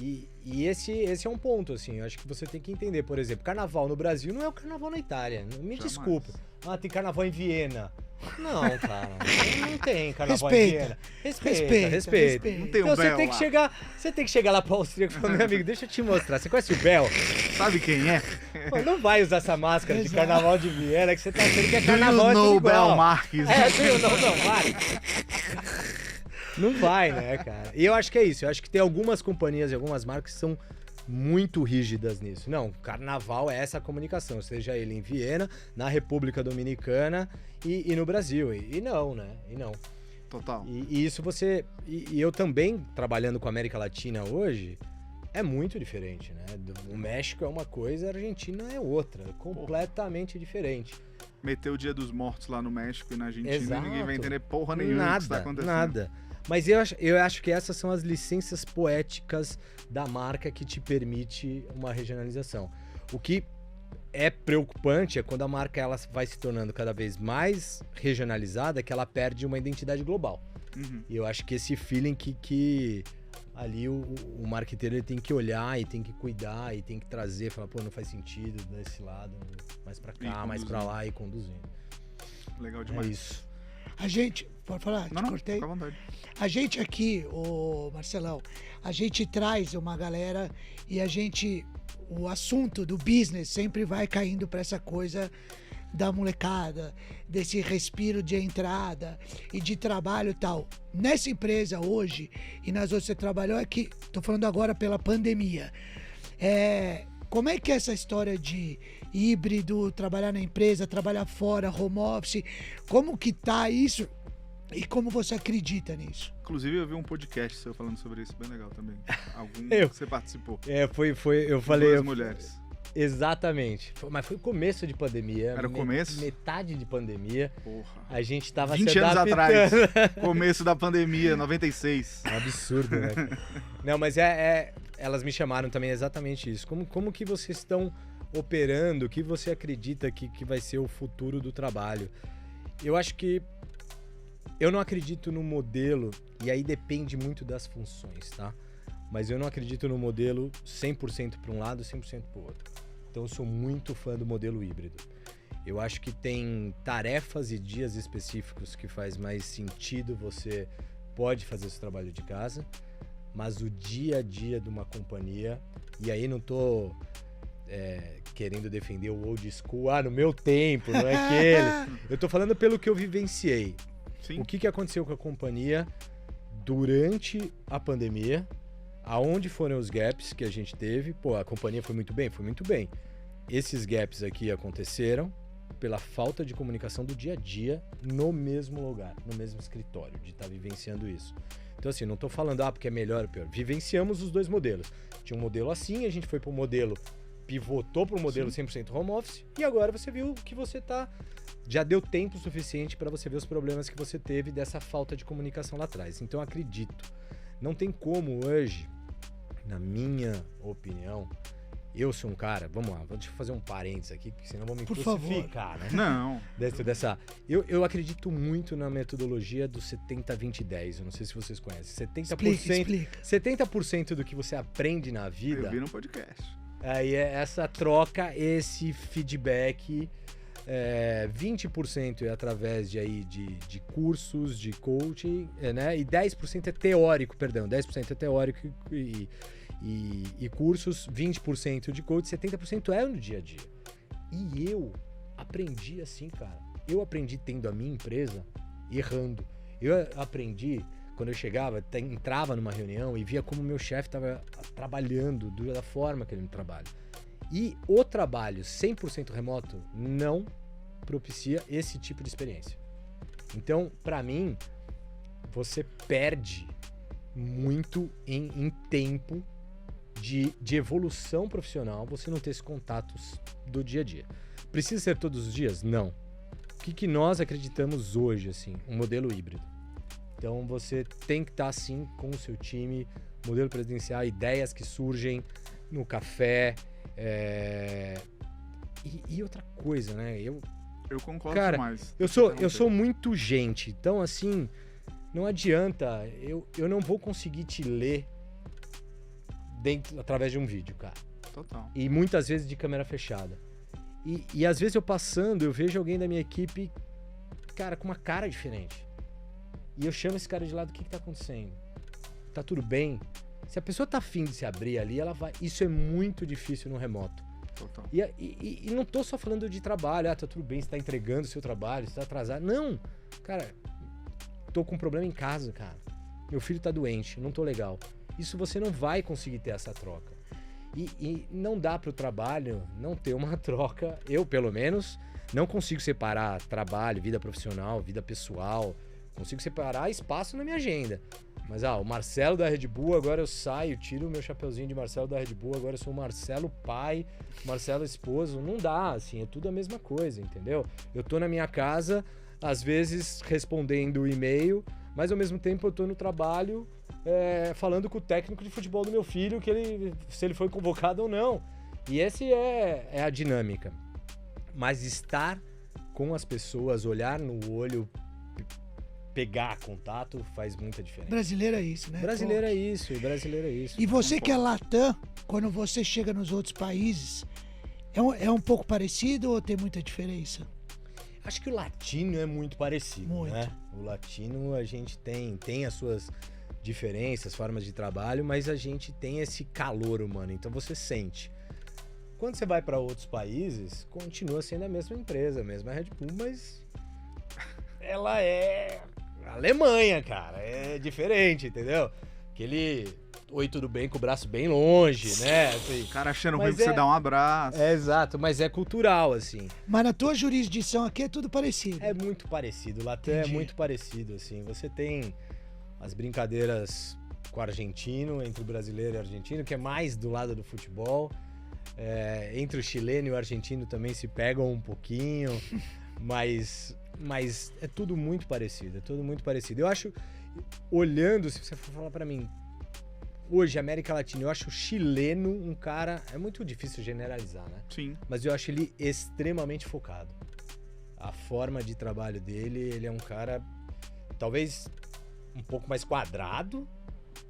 E esse é um ponto, assim, eu acho que você tem que entender, por exemplo, carnaval no Brasil não é o carnaval na Itália, me desculpa. Tem carnaval em Viena. Não, cara, não tem carnaval em Viena. Respeita. Não tem então o Bel você tem que chegar lá pra Austríaca e falar, meu amigo, deixa eu te mostrar, você conhece o Bel? Sabe quem é? Pô, não vai usar essa máscara de carnaval de Viena, que você tá achando que é carnaval do igual. Bel Marques. Marques. Não vai, né, cara? E eu acho que é isso. Eu acho que tem algumas companhias e algumas marcas que são muito rígidas nisso. Não, carnaval é essa comunicação, seja ele em Viena, na República Dominicana e no Brasil. E não, né? E não. Total. E isso você... E eu também, trabalhando com a América Latina hoje, é muito diferente, né? O México é uma coisa, a Argentina é outra. Completamente diferente. Meteu o Dia dos Mortos lá no México e na Argentina. Exato. E ninguém vai entender porra nenhuma do que está acontecendo. Nada. Mas eu acho que essas são as licenças poéticas da marca que te permite uma regionalização. O que é preocupante é quando a marca ela vai se tornando cada vez mais regionalizada, que ela perde uma identidade global. Uhum. E eu acho que esse feeling que ali o marqueteiro ele tem que olhar e tem que cuidar e tem que trazer, falar, pô, não faz sentido desse lado, mais pra cá, mais pra lá e conduzindo. Legal demais. É isso. A gente... Pode falar? Não, cortei? fica à vontade. A gente aqui, ô Marcelão, a gente traz uma galera e o assunto do business sempre vai caindo para essa coisa da molecada, desse respiro de entrada e de trabalho e tal. Nessa empresa hoje, e nas outras que você trabalhou, aqui, tô falando agora pela pandemia, como é que é essa história de híbrido, trabalhar na empresa, trabalhar fora, home office, como que tá isso? E como você acredita nisso? Inclusive, eu vi um podcast seu falando sobre isso, bem legal também. Algum você participou. Eu falei... Duas mulheres. Exatamente. Mas foi o começo de pandemia. Era o começo? Metade de pandemia. Porra. A gente tava 20 se anos adaptando. atrás. Começo da pandemia, 96. É um absurdo, né? Não, mas elas me chamaram também exatamente isso. Como que vocês estão operando? O que você acredita que vai ser o futuro do trabalho? Eu acho que Eu não acredito no modelo, e aí depende muito das funções, tá? Mas eu não acredito no modelo 100% para um lado e 100% para o outro. Então eu sou muito fã do modelo híbrido. Eu acho que tem tarefas e dias específicos que faz mais sentido, você pode fazer seu trabalho de casa, mas o dia a dia de uma companhia, e aí não tô querendo defender o old school, no meu tempo, não é aquele. Eu tô falando pelo que eu vivenciei. Sim. O que aconteceu com a companhia durante a pandemia, aonde foram os gaps que a gente teve. Pô, a companhia foi muito bem? Foi muito bem. Esses gaps aqui aconteceram pela falta de comunicação do dia a dia no mesmo lugar, no mesmo escritório, de estar vivenciando isso. Então assim, não tô falando, porque é melhor ou pior. Vivenciamos os dois modelos. Tinha um modelo assim, a gente foi pro modelo, pivotou pro modelo 100% home office, e agora você viu que você já deu tempo suficiente para você ver os problemas que você teve dessa falta de comunicação lá atrás. Então acredito, não tem como hoje, na minha opinião, eu sou um cara, vamos lá, deixa eu fazer um parênteses aqui, porque senão vão me crucificar, né? Não. Dentro dessa... Eu acredito muito na metodologia do 70-20-10, eu não sei se vocês conhecem. 70%, Explica. 70% do que você aprende na vida... Eu vi no podcast. Aí é essa troca, esse feedback... 20% é através de cursos, de coaching, né? E 10% é teórico, 10% é teórico e cursos, 20% de coaching, 70% é no dia a dia. E eu aprendi assim, cara. Eu aprendi tendo a minha empresa, errando. Eu aprendi quando eu chegava, entrava numa reunião e via como o meu chefe estava trabalhando da forma que ele trabalha. E o trabalho 100% remoto não propicia esse tipo de experiência. Então, para mim, você perde muito em tempo de evolução profissional, você não ter esses contatos do dia a dia. Precisa ser todos os dias? Não. O que nós acreditamos hoje, assim, um modelo híbrido. Então, você tem que estar, assim, com o seu time, modelo presidencial, ideias que surgem no café, e outra coisa, né? Eu concordo mais. Eu sou muito gente, então assim, não adianta, eu não vou conseguir te ler através de um vídeo, cara. Total. E muitas vezes de câmera fechada. E às vezes eu passando, eu vejo alguém da minha equipe, cara, com uma cara diferente. E eu chamo esse cara de lado, o que tá acontecendo? Tá tudo bem? Se a pessoa tá afim de se abrir ali, ela vai. Isso é muito difícil no remoto. Total. E não tô só falando de trabalho, tá tudo bem, você tá entregando o seu trabalho, você tá atrasado. Não, cara, tô com um problema em casa, cara. Meu filho tá doente, não tô legal. Isso você não vai conseguir ter essa troca. E não dá pro trabalho não ter uma troca. Eu, pelo menos, não consigo separar trabalho, vida profissional, vida pessoal. Consigo separar espaço na minha agenda. Mas, o Marcelo da Red Bull, agora eu saio, tiro o meu chapeuzinho de Marcelo da Red Bull, agora eu sou o Marcelo pai, Marcelo esposo. Não dá, assim, é tudo a mesma coisa, entendeu? Eu tô na minha casa, às vezes respondendo o e-mail, mas ao mesmo tempo eu tô no trabalho falando com o técnico de futebol do meu filho, se ele foi convocado ou não. E essa é a dinâmica. Mas estar com as pessoas, olhar no olho, pegar contato faz muita diferença. Brasileiro é isso, né? Brasileiro é isso. E você que é Latam, quando você chega nos outros países, é um pouco parecido ou tem muita diferença? Acho que o latino é muito parecido, muito, né? O latino a gente tem as suas diferenças, formas de trabalho, mas a gente tem esse calor humano, então você sente. Quando você vai para outros países, continua sendo a mesma empresa, a mesma Red Bull, mas ela é Alemanha, cara, é diferente, entendeu? Aquele oi, tudo bem, com o braço bem longe, né? Assim, o cara achando ruim pra você dar um abraço. Exato, mas é cultural, assim. Mas na tua jurisdição aqui é tudo parecido. É muito parecido, o Latam é muito parecido, assim. Você tem as brincadeiras com o argentino, entre o brasileiro e o argentino, que é mais do lado do futebol. Entre o chileno e o argentino também se pegam um pouquinho, mas é tudo muito parecido, Eu acho, olhando, se você for falar pra mim, hoje, América Latina, eu acho o chileno um cara, é muito difícil generalizar, né? Sim. Mas eu acho ele extremamente focado. A forma de trabalho dele, ele é um cara talvez um pouco mais quadrado,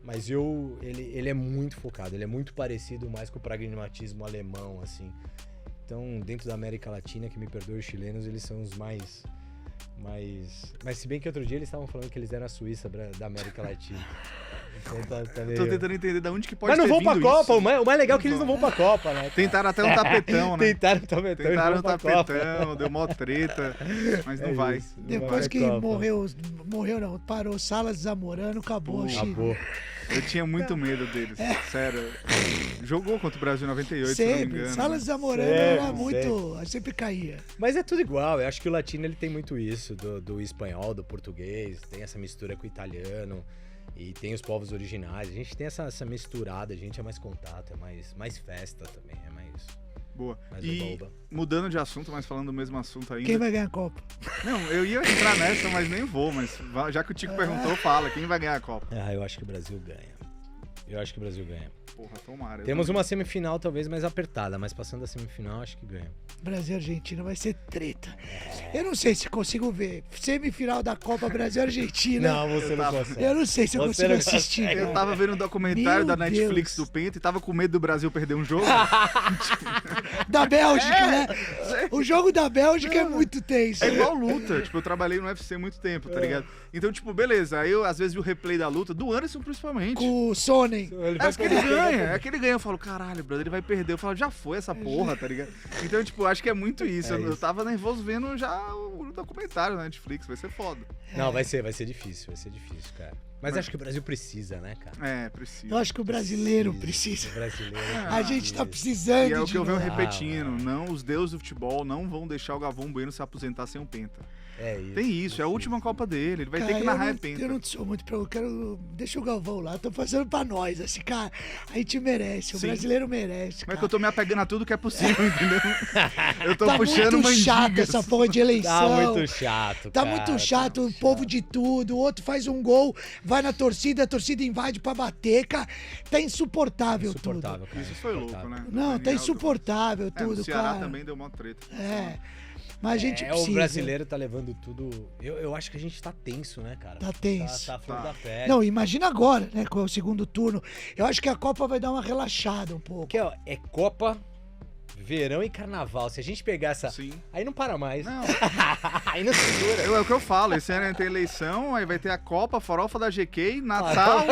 mas ele é muito focado, ele é muito parecido mais com o pragmatismo alemão, assim. Então, dentro da América Latina, que me perdoe os chilenos, eles são os mais... Mas se bem que outro dia eles estavam falando que eles eram a Suíça da América Latina. Então tá meio... Tô tentando entender de onde que pode Mas não ter vão pra vindo Copa, isso. o mais legal é que eles não vão pra Copa, né? cara? Tentaram até um tapetão, né? Tentaram um tapetão e Tentaram não um vão pra Copa. tapetão, deu mó treta, mas não vai. isso, não Depois vai que pra Copa. morreu não, parou Salas Zamorano, acabou o Chile. Acabou. Eu tinha muito medo deles, sério. Jogou contra o Brasil em 98, se não me Sempre, engano. Salas né? Zamorano Sempre, era muito... Sempre caía. Mas é tudo igual, eu acho que o latino ele tem muito isso, do espanhol, do português, tem essa mistura com o italiano, e tem os povos originais, a gente tem essa misturada, a gente é mais contato, é mais festa também, é mais Boa. mais E oba-oba. mudando de assunto, mas falando do mesmo assunto ainda. Quem vai ganhar a Copa? Não, eu ia entrar nessa, mas nem vou. Mas já que o Tico perguntou, fala. Quem vai ganhar a Copa? Ah, eu acho que o Brasil ganha. Eu acho que o Brasil ganha. Porra, tomara. Temos uma semifinal talvez mais apertada, mas passando a semifinal, acho que ganha. Brasil e Argentina vai ser treta. Eu não sei se consigo ver semifinal da Copa Brasil e Argentina. Não, você não tava- consegue. Eu não sei se eu Você consigo não assistir. consegue. Eu cara. tava vendo um documentário Meu da Netflix Deus. do Penta e tava com medo do Brasil perder um jogo. Da Bélgica, né? O jogo da Bélgica é muito tenso. É igual luta. Tipo, eu trabalhei no UFC há muito tempo, tá ligado? Então, tipo, beleza. Aí eu às vezes vi o replay da luta, do Anderson principalmente. Com o Sonnen. Ele Que ele ganha, é que ele ganha. Eu falo, caralho, brother, ele vai perder. Eu falo, já foi essa porra, tá ligado? Então, tipo, acho que é muito isso. É Eu isso. tava nervoso vendo já o documentário da Netflix, vai ser foda. Não, vai ser difícil, cara. Mas acho que o Brasil precisa, né, cara? É, precisa. Eu acho que o brasileiro precisa. O brasileiro. A gente tá precisa. precisando E é o de que eu venho novo. repetindo, não, os deuses do futebol não vão deixar o Galvão Bueno se aposentar sem um penta. É isso. Tem isso, é a última Copa dele, ele vai ter que narrar é penta. Eu não sou muito pra... Eu quero... Deixa o Galvão lá, tô fazendo pra nós, assim, cara. A gente merece, o Sim. brasileiro merece, Como é cara. que eu tô me apegando a tudo que é possível, entendeu? Eu tô Tá puxando muito mandigas. chato essa porra de eleição. Tá muito chato, Tá cara, muito chato, o povo de tudo. O outro faz um gol, vai na torcida, a torcida invade pra bater, cara. Tá insuportável, Insuportável, tudo. cara. Isso foi louco, insuportável. né? Não, tá Daniel, insuportável É, tudo, no Ceará cara. também deu uma treta. É. Mas a gente precisa. O brasileiro tá levando tudo. Eu acho que a gente tá tenso, né, cara? Tá tenso. Tá flor Tá. da pele. Não, imagina agora, né, com o segundo turno. Eu acho que a Copa vai dar uma relaxada um pouco. Porque, ó, é Copa, verão e carnaval. Se a gente pegar essa. Sim. Aí não para mais. Não, Aí não segura. é o que eu falo, esse ano tem eleição, aí vai ter a Copa, farofa da GK, Natal,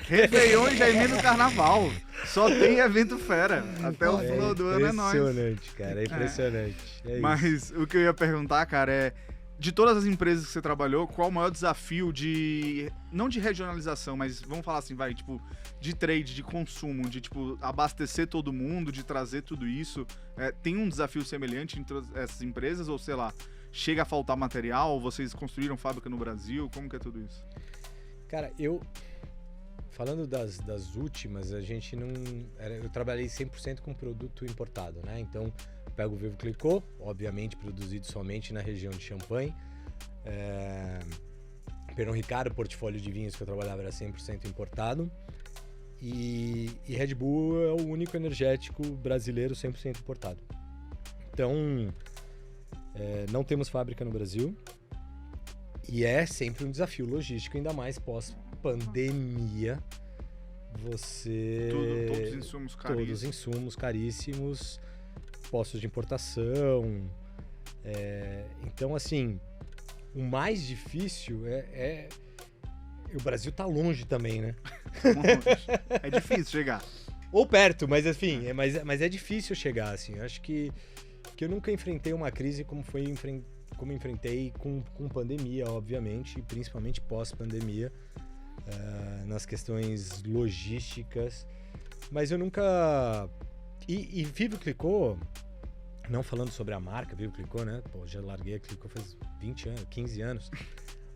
Réveillon e já emenda o Carnaval. Só tem evento fera. Até o final do ano é nóis. Impressionante, cara. É impressionante. É isso. Mas o que eu ia perguntar, cara, é... De todas as empresas que você trabalhou, qual o maior desafio de... Não de regionalização, mas vamos falar assim, vai, tipo... De trade, de consumo, de, tipo, abastecer todo mundo, de trazer tudo isso. Tem um desafio semelhante entre essas empresas? Ou, sei lá, chega a faltar material? Vocês construíram fábrica no Brasil? Como que é tudo isso? Cara, falando das últimas, a gente não... Eu trabalhei 100% com produto importado, né? Então, pego o Vivo Clicô, obviamente produzido somente na região de Champagne. Pernod Ricard, o portfólio de vinhos que eu trabalhava era 100% importado. E Red Bull é o único energético brasileiro 100% importado. Então, não temos fábrica no Brasil. E é sempre um desafio logístico, ainda mais pós-pandemia. Você... Todos os insumos caríssimos. Todos os insumos caríssimos, postos de importação. Então, assim, o mais difícil o Brasil tá longe também, né? É difícil chegar. Ou perto, mas enfim, mas é difícil chegar, assim. Eu acho que eu nunca enfrentei uma crise como enfrentei com pandemia, obviamente, e principalmente pós-pandemia, nas questões logísticas. Mas eu nunca... E Vivo Clicô, não falando sobre a marca Vivo Clicô, né? Pô, já larguei a Clicô faz 20 anos, 15 anos.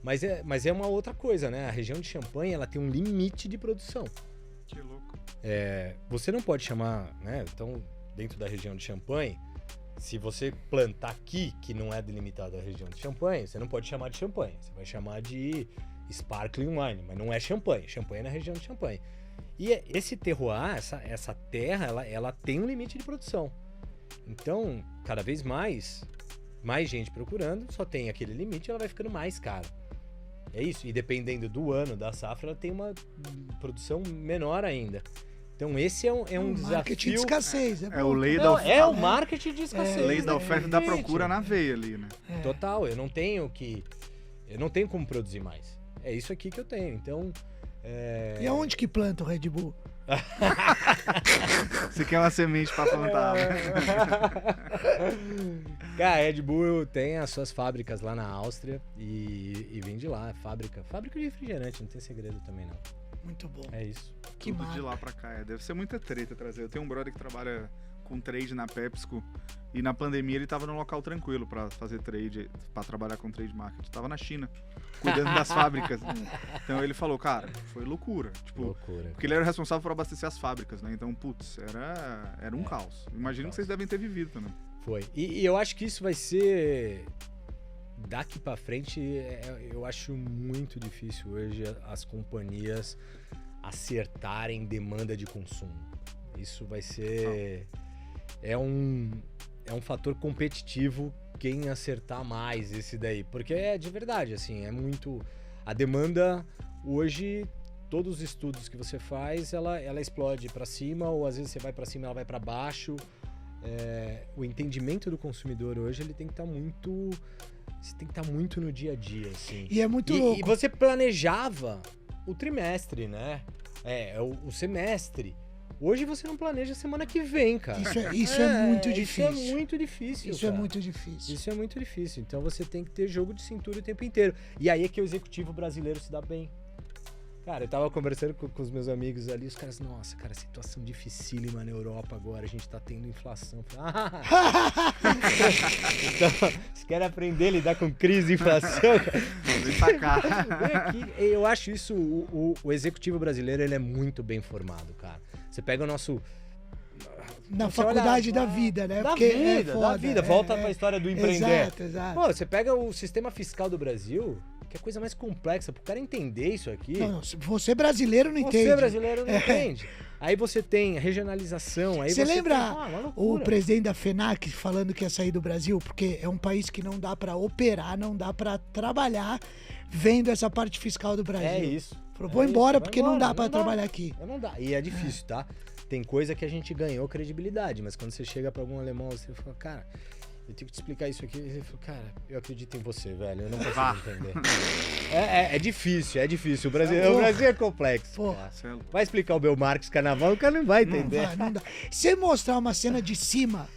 Mas é uma outra coisa, né? A região de Champagne, ela tem um limite de produção. Que louco. Você não pode chamar, né? Então, dentro da região de Champagne, se você plantar aqui, que não é delimitado a região de Champagne, você não pode chamar de Champagne. Você vai chamar de Sparkling Wine, mas não é Champagne. Champagne é na região de Champagne. E esse terroir, essa terra, ela tem um limite de produção. Então, cada vez mais gente procurando, só tem aquele limite e ela vai ficando mais cara. É isso. E dependendo do ano, da safra, ela tem uma produção menor ainda. Então esse é um desafio. Marketing de escassez. É o lei da Não, oferta. é o marketing de escassez. Lei da oferta e da Exatamente. procura na veia ali, né? Total, eu não tenho como produzir mais. É isso aqui que eu tenho. Então, E aonde que planta o Red Bull? Você quer uma semente pra plantar, né? Cara, a Red Bull tem as suas fábricas lá na Áustria e vende lá, fábrica de refrigerante, não tem segredo também não. Muito bom. É isso. Que Tudo massa. de lá pra cá. Deve ser muita treta trazer. Eu tenho um brother que trabalha com trade na PepsiCo e na pandemia ele tava num local tranquilo pra fazer trade, pra trabalhar com trade market. Tava na China, cuidando das fábricas. Então ele falou, cara, foi loucura. Tipo, Loucura. porque ele era responsável por abastecer as fábricas, né? Então, putz, era um caos. Imagino que vocês devem ter vivido também. Foi. E eu acho que isso vai ser... Daqui pra frente, eu acho muito difícil hoje as companhias acertarem demanda de consumo. Isso vai ser... É um fator competitivo quem acertar mais esse daí. Porque é de verdade, assim, é muito... A demanda, hoje, todos os estudos que você faz, ela explode pra cima, ou às vezes você vai pra cima e ela vai pra baixo. O entendimento do consumidor hoje, ele tem que estar muito... Você tem que estar muito no dia a dia, assim. E é muito louco. E você planejava o trimestre, né? O semestre. Hoje você não planeja semana que vem, cara. Isso é muito difícil. Isso é muito difícil, Isso é cara. muito difícil. Isso é muito difícil. Então você tem que ter jogo de cintura o tempo inteiro. E aí é que o executivo brasileiro se dá bem. Cara, eu tava conversando com os meus amigos ali, os caras, nossa, cara, situação dificílima na Europa agora, a gente tá tendo inflação. Então, vocês querem aprender a lidar com crise e inflação? Vem pra cá. Vem aqui. Eu acho isso, o executivo brasileiro, ele é muito bem formado, cara. Você pega o nosso... Na Você faculdade olha, da vida, né? Da Porque vida, da vida. Volta pra história do empreender. Exato. Pô, você pega o sistema fiscal do Brasil, que é a coisa mais complexa, pro cara entender isso aqui. Não, você brasileiro não entende. Você brasileiro não entende. Aí você tem regionalização, aí Você você lembra tem, uma o loucura. presidente da FENAC falando que ia sair do Brasil? Porque é um país que não dá pra operar, não dá pra trabalhar vendo essa parte fiscal do Brasil. É isso. Falou, vou É embora isso, vai porque não embora, dá pra não dá. trabalhar aqui. Não dá. E é difícil, tá? Tem coisa que a gente ganhou credibilidade, mas quando você chega pra algum alemão, você fala, cara, eu tenho que te explicar isso aqui. Ele falou, cara, eu acredito em você, velho. Eu não consigo entender. É difícil. O Brasil é complexo. Pô. cara. Marcelo. Vai explicar o Belmarx Carnaval, o cara não vai entender. Não dá. Se mostrar uma cena de cima,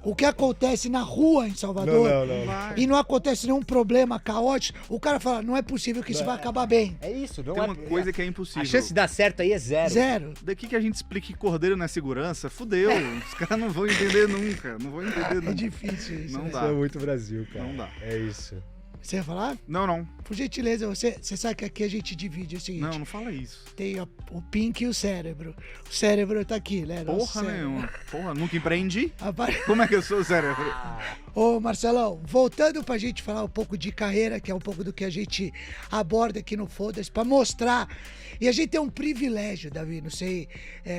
o que acontece na rua em Salvador, Não. Vai. e não acontece nenhum problema caótico, o cara fala, não é possível que isso vai acabar bem. É isso, não Tem é. uma coisa que é impossível. A chance de dar certo aí é zero. Zero. Daqui que a gente explique que cordeiro não é segurança, fudeu. Os caras não vão entender nunca. Não vão entender É nunca. difícil isso. Não né? dá. Isso é muito Brasil, cara. Não dá. É isso. Você ia falar? Não. Por gentileza, você sabe que aqui a gente divide o seguinte. Não fala isso. Tem o pink e o cérebro. O cérebro tá aqui, né? Nosso Porra cérebro. nenhuma. Porra, nunca empreendi? Rapaz, Como é que eu sou, sério? ô Marcelão, voltando pra gente falar um pouco de carreira, que é um pouco do que a gente aborda aqui no Foda-se, pra mostrar. E a gente tem um privilégio, Davi, não sei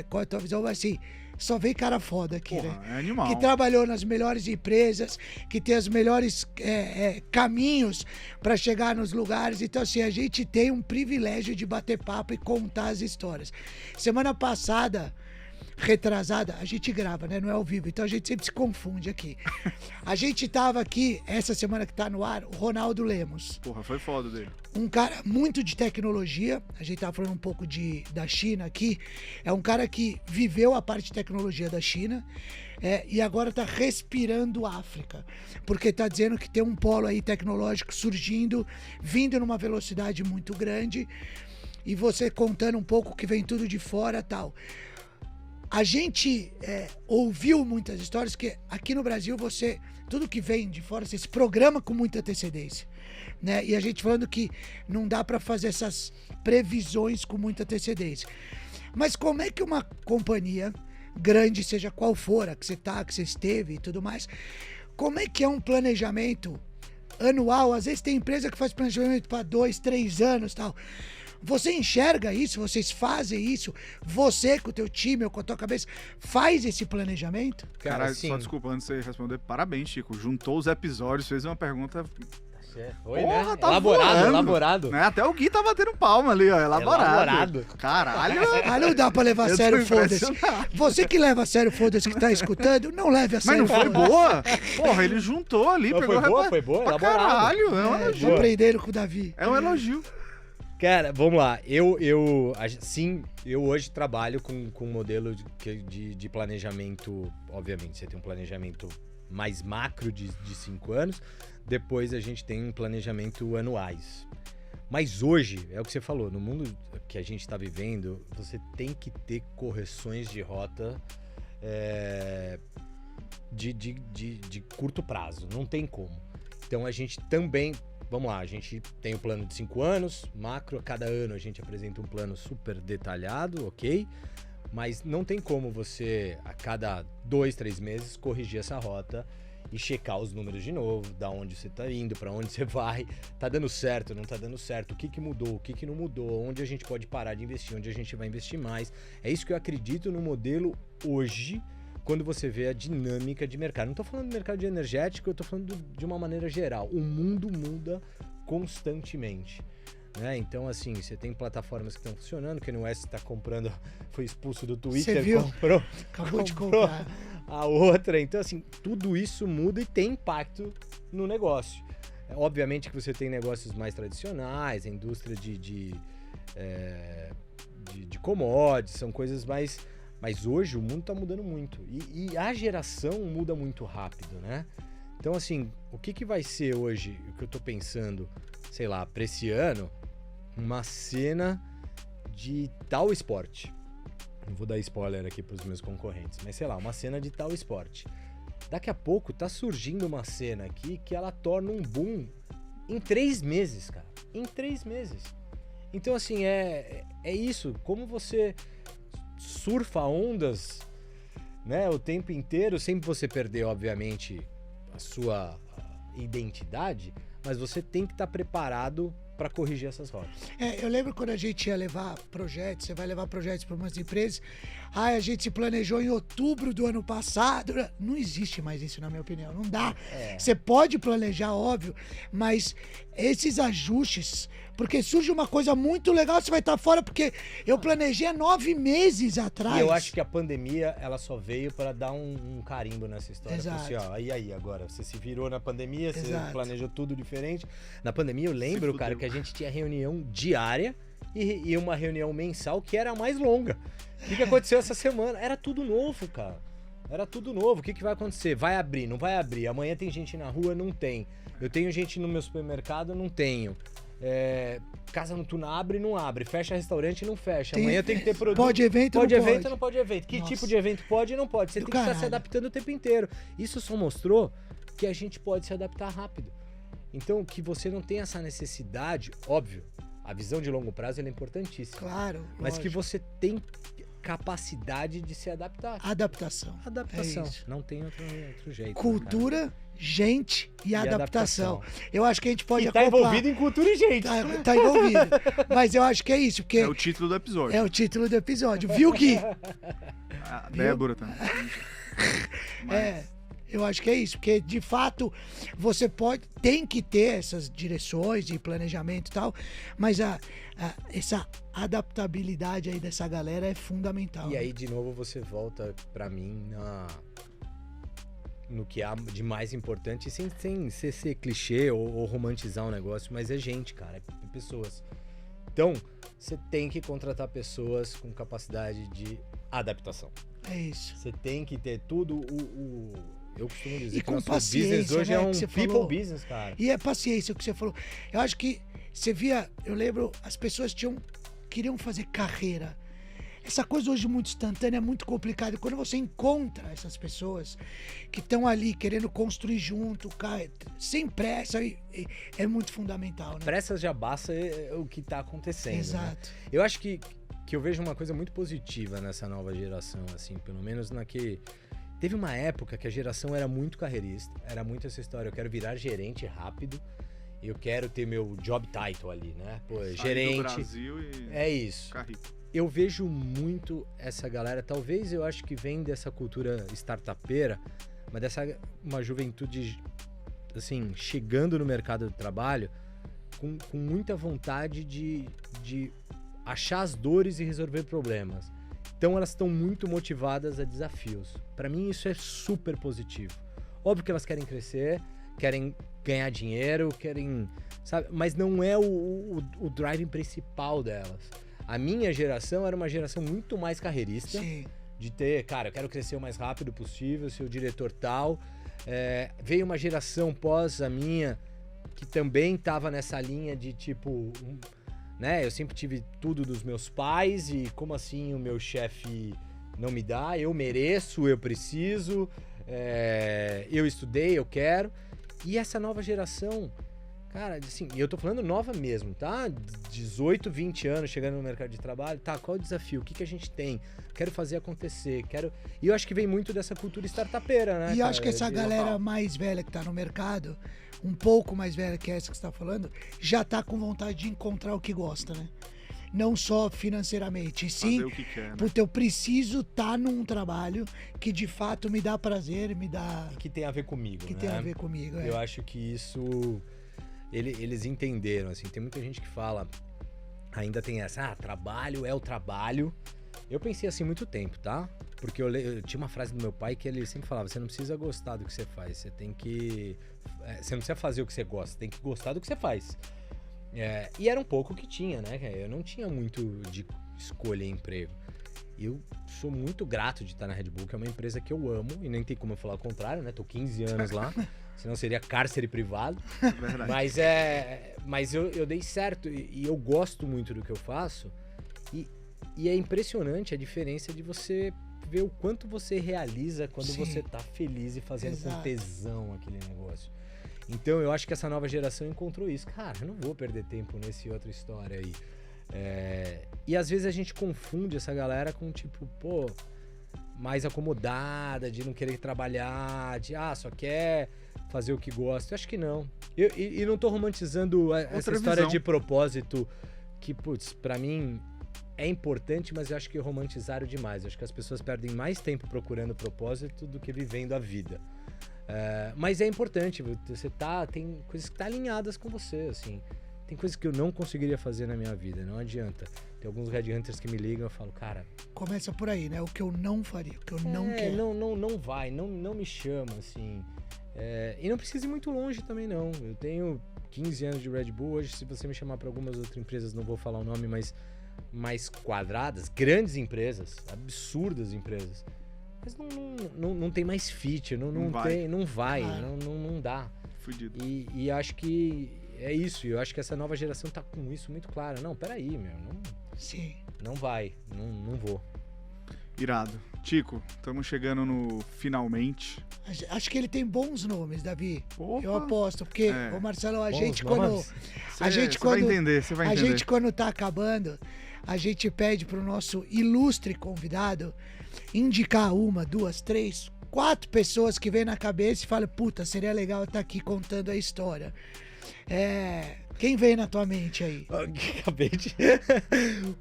qual é a tua visão, mas assim, só vem cara foda aqui, Porra, né? é animal. Que trabalhou nas melhores empresas, que tem os melhores caminhos para chegar nos lugares. Então, assim, a gente tem um privilégio de bater papo e contar as histórias. Semana passada, retrasada, a gente grava, né? Não é ao vivo, então a gente sempre se confunde aqui. A gente tava aqui, essa semana que tá no ar, o Ronaldo Lemos. Porra, foi foda dele. Um cara muito de tecnologia, a gente tava falando um pouco da China aqui, é um cara que viveu a parte de tecnologia da China e agora tá respirando África, porque tá dizendo que tem um polo aí tecnológico surgindo, vindo numa velocidade muito grande, e você contando um pouco que vem tudo de fora e tal. A gente ouviu muitas histórias que aqui no Brasil tudo que vem de fora, você se programa com muita antecedência, né? E a gente falando que não dá para fazer essas previsões com muita antecedência. Mas como é que uma companhia grande, seja qual for, a que você tá, que você esteve e tudo mais, como é que é um planejamento anual? Às vezes tem empresa que faz planejamento para 2, 3 anos e tal. Você enxerga isso? Vocês fazem isso? Você com o teu time ou com a tua cabeça faz esse planejamento? Cara, assim, só desculpa antes de você responder. Parabéns, Chico. Juntou os episódios, fez uma pergunta Foi, Porra, né? tá Elaborado, voando. elaborado. Né? Até o Gui tá batendo palma ali, ó. Elaborado. Caralho. Ah, não dá pra levar a Eu tô sério, foda-se. impressionado. Você que leva a sério, foda-se, que tá escutando, não leve a Mas sério. não foi foda-se. boa? Porra, ele juntou ali, Não, pegou foi boa, pra elaborado. caralho, é um Tô elogio. aprendendo com o Davi. É um elogio. Cara, vamos lá. Sim, eu hoje trabalho com um modelo de planejamento. Obviamente, você tem um planejamento mais macro de 5 anos. Depois a gente tem um planejamento anuais. Mas hoje, é o que você falou, no mundo que a gente está vivendo, você tem que ter correções de rota de curto prazo. Não tem como. Então a gente também... Vamos lá, a gente tem o plano de 5 anos, macro, cada ano a gente apresenta um plano super detalhado, ok? Mas não tem como você, a cada 2, 3 meses, corrigir essa rota e checar os números de novo, da onde você tá indo, para onde você vai, tá dando certo, não tá dando certo, o que mudou, o que não mudou, onde a gente pode parar de investir, onde a gente vai investir mais. É isso que eu acredito no modelo hoje, quando você vê a dinâmica de mercado. Não tô falando do mercado de energético, eu tô falando de uma maneira geral. O mundo muda constantemente, né? Então, assim, você tem plataformas que estão funcionando, que no West tá comprando, foi expulso do Twitter, Você viu? comprou Acabou de comprar. a outra. Então, assim, tudo isso muda e tem impacto no negócio. Obviamente que você tem negócios mais tradicionais, a indústria de commodities, são coisas mais... Mas hoje o mundo tá mudando muito. E a geração muda muito rápido, né? Então, assim, o que vai ser hoje, o que eu tô pensando, sei lá, pra esse ano, uma cena de tal esporte. Não vou dar spoiler aqui pros meus concorrentes, mas sei lá, uma cena de tal esporte. Daqui a pouco tá surgindo uma cena aqui que ela torna um boom em 3 meses, cara. Em 3 meses. Então, assim, é isso. Como você surfa ondas, né, o tempo inteiro, sem você perder, obviamente, a sua identidade, mas você tem que estar preparado para corrigir essas rotas. Eu lembro quando a gente ia levar projetos, você vai levar projetos para umas empresas, a gente se planejou em outubro do ano passado. Não existe mais isso, na minha opinião. Não dá. Você pode planejar, óbvio, mas esses ajustes, porque surge uma coisa muito legal, você vai estar fora, porque eu planejei há 9 meses atrás. E eu acho que a pandemia, ela só veio para dar um carimbo nessa história. Exato. Assim, ó, aí agora, você se virou na pandemia, Exato. Você planejou tudo diferente. Na pandemia eu lembro, cara, que a gente tinha reunião diária e uma reunião mensal que era a mais longa. O que aconteceu essa semana? Era tudo novo, cara. Era tudo novo. O que vai acontecer? Vai abrir, não vai abrir. Amanhã tem gente na rua? Não tem. Eu tenho gente no meu supermercado? Não tenho. Casa noturna abre, não abre. Fecha restaurante, não fecha. Amanhã tem que ter produto. Pode evento, pode não evento, pode. não pode evento. Que Nossa. tipo de evento pode e não pode? Você Do tem que estar se caralho. adaptando o tempo inteiro. Isso só mostrou que a gente pode se adaptar rápido. Então, que você não tem essa necessidade, óbvio, a visão de longo prazo ela é importantíssima. Claro, Mas que lógico. você tem capacidade de se adaptar. Adaptação. Adaptação. É isso. Não tem outro jeito. Cultura, gente e adaptação. Eu acho que a gente pode E tá acoplar. envolvido em cultura e gente. Tá envolvido. Mas eu acho que é isso, porque É o título do episódio. é o título do episódio. Viu, Gui? A Débora também. Eu acho que é isso, porque de fato você tem que ter essas direções de planejamento e tal, mas essa adaptabilidade aí dessa galera é fundamental. E aí, de novo, você volta pra mim no que há de mais importante, sem ser clichê ou romantizar um negócio, mas é gente, cara, é pessoas. Então, você tem que contratar pessoas com capacidade de adaptação. É isso. Você tem que ter tudo eu costumo dizer E que com o nosso paciência, business hoje né, é que um você people falou. business, cara. E é paciência o que você falou. Eu acho que você via, eu lembro, as pessoas queriam fazer carreira. Essa coisa hoje muito instantânea é muito complicada. E quando você encontra essas pessoas que estão ali querendo construir junto, sem pressa, é muito fundamental, né? Pressas já basta o que tá acontecendo. Né? Exato. Eu acho que eu vejo uma coisa muito positiva nessa nova geração, assim, pelo menos Teve uma época que a geração era muito carreirista, era muito essa história, eu quero virar gerente rápido, eu quero ter meu job title ali, né? Pô, Sair gerente. do Brasil e É isso. ficar rico. Eu vejo muito essa galera, talvez eu acho que vem dessa cultura startupeira, mas uma juventude assim, chegando no mercado do trabalho com muita vontade de achar as dores e resolver problemas. Então elas estão muito motivadas a desafios. Para mim isso é super positivo. Óbvio que elas querem crescer, querem ganhar dinheiro, querem, sabe? Mas não é o driving principal delas. A minha geração era uma geração muito mais carreirista. Sim. De ter, cara, eu quero crescer o mais rápido possível, ser o diretor tal. Veio uma geração pós a minha que também tava nessa linha de tipo, né? Eu sempre tive tudo dos meus pais e como assim o meu chefe não me dá? Eu mereço, eu preciso, eu estudei, eu quero. E essa nova geração, cara, assim, e eu tô falando nova mesmo, tá? 18, 20 anos chegando no mercado de trabalho, tá? Qual é o desafio? O que a gente tem? Quero fazer acontecer, E eu acho que vem muito dessa cultura startupeira, né? E eu cara? acho que essa galera mais velha que tá no mercado, um pouco mais velha que essa que você tá falando, já tá com vontade de encontrar o que gosta, né? Não só financeiramente, e sim, Fazer o que quer, né? porque eu preciso estar num trabalho que de fato me dá prazer, me dá... Que tem a ver comigo, Que né? tem a ver comigo, Eu acho que isso... Eles entenderam, assim. Tem muita gente que fala... Ainda tem essa... trabalho é o trabalho. Eu pensei assim muito tempo, tá? Porque eu tinha uma frase do meu pai que ele sempre falava: você não precisa gostar do que você faz, você tem que... Você não precisa fazer o que você gosta, você tem que gostar do que você faz. E era um pouco o que tinha, né? Eu não tinha muito de escolha em emprego. Eu sou muito grato de estar na Red Bull, que é uma empresa que eu amo, e nem tem como eu falar o contrário, né? Tô 15 anos lá, senão seria cárcere privado. Verdade. Mas eu dei certo e eu gosto muito do que eu faço. E é impressionante a diferença de você ver o quanto você realiza quando Sim. você tá feliz e fazendo Exato. com tesão aquele negócio. Então eu acho que essa nova geração encontrou isso. Cara, eu não vou perder tempo nesse outra história aí. E às vezes a gente confunde essa galera com tipo, pô, mais acomodada, de não querer trabalhar, de só quer fazer o que gosta. Eu acho que não. E não tô romantizando essa Outra história visão. de propósito, que, putz, pra mim é importante, mas eu acho que romantizaram demais. Eu acho que as pessoas perdem mais tempo procurando propósito do que vivendo a vida. Mas é importante, tem coisas que tá alinhadas com você, assim. Tem coisas que eu não conseguiria fazer na minha vida, não adianta. Tem alguns headhunters que me ligam e eu falo, cara... Começa por aí, né? O que eu não faria, o que eu não quero. Não vai, não me chama, assim. E não precisa ir muito longe também, não. Eu tenho 15 anos de Red Bull. Hoje, se você me chamar para algumas outras empresas, não vou falar o nome, mas mais quadradas, grandes empresas, absurdas empresas. Mas não tem mais fit, não vai, não dá. Fudido. E acho que é isso. Eu acho que essa nova geração tá com isso muito claro. Não, peraí, meu. Sim. Não vai, não vou. Irado. Tico, estamos chegando no finalmente. Acho que ele tem bons nomes, Davi. Opa. Eu aposto, porque, É. ô Marcelo, a Bons gente nomes. Vai entender, você vai A entender. gente, quando tá acabando, a gente pede pro nosso ilustre convidado indicar 1, 2, 3, 4 pessoas que vem na cabeça e fala, puta, seria legal estar aqui contando a história. Quem vem na tua mente aí? Acabei de...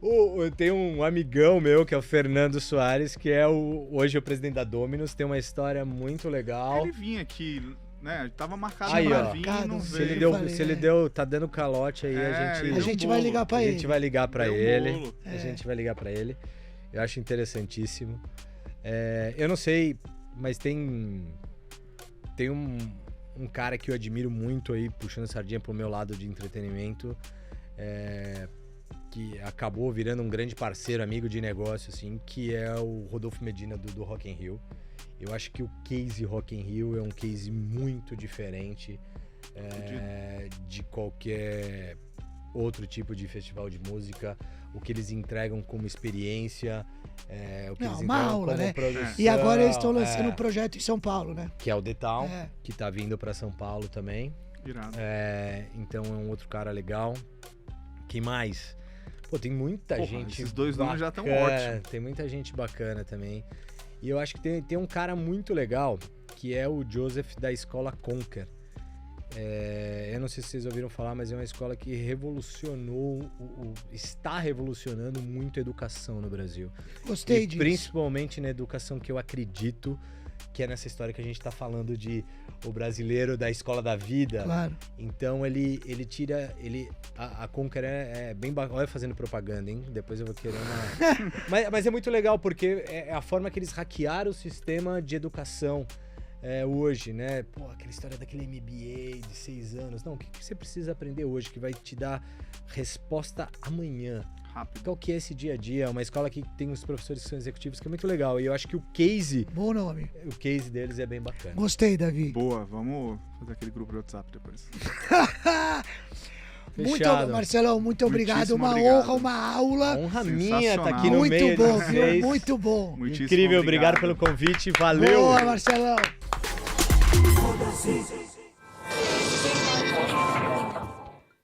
Eu tenho um amigão meu, que é o Fernando Soares, que é hoje o presidente da Dominus, tem uma história muito legal. Ele vinha aqui, né? Tava marcado Aí, pra ó. vir, Marcado, não se veio. ele Tá dando calote aí, a ele A deu gente um vai bolo. ligar pra a ele. gente vai ligar pra Deu um ele. bolo. A gente vai ligar pra ele. Eu acho interessantíssimo. Eu não sei, mas tem um cara que eu admiro muito aí, puxando sardinha pro meu lado de entretenimento, que acabou virando um grande parceiro, amigo de negócio, assim, que é o Rodolfo Medina do Rock in Rio. Eu acho que o case Rock in Rio é um case muito diferente de qualquer outro tipo de festival de música. O que eles entregam como experiência, o que Não, eles uma entregam aula, como né? produção. E agora eles estão lançando um projeto em São Paulo, né? Que é o The Town, É. que tá vindo pra São Paulo também. Irado. Então é um outro cara legal. Quem mais? Pô, tem muita Porra, gente esses dois nomes já tão bacana, ótimos. Tem muita gente bacana também. E eu acho que tem um cara muito legal, que é o Joseph da escola Conquer. Eu não sei se vocês ouviram falar, mas é uma escola que revolucionou, está revolucionando muito a educação no Brasil. Gostei E disso. principalmente na educação que eu acredito que é nessa história que a gente tá falando de o brasileiro da escola da vida. Claro. Então ele tira. A Conquer é bem bacana. Olha, fazendo propaganda, hein? Depois eu vou querer uma. mas é muito legal, porque é a forma que eles hackearam o sistema de educação hoje, né? Pô, aquela história daquele MBA de 6 anos. Não, o que você precisa aprender hoje que vai te dar resposta amanhã? Rápido. Qual que é esse dia a dia? Uma escola que tem os professores que são executivos, que é muito legal. E eu acho que o case Bom nome. deles é bem bacana. Gostei, Davi. Boa, vamos fazer aquele grupo do WhatsApp depois. Fechado. Marcelão, muito obrigado. Muitíssimo Uma obrigado. honra, uma aula. Honra minha tá aqui Sensacional. no Muito meio bom, de viu? vocês. Muito bom. Muitíssimo Incrível, obrigado pelo convite. Valeu! Boa, Marcelão.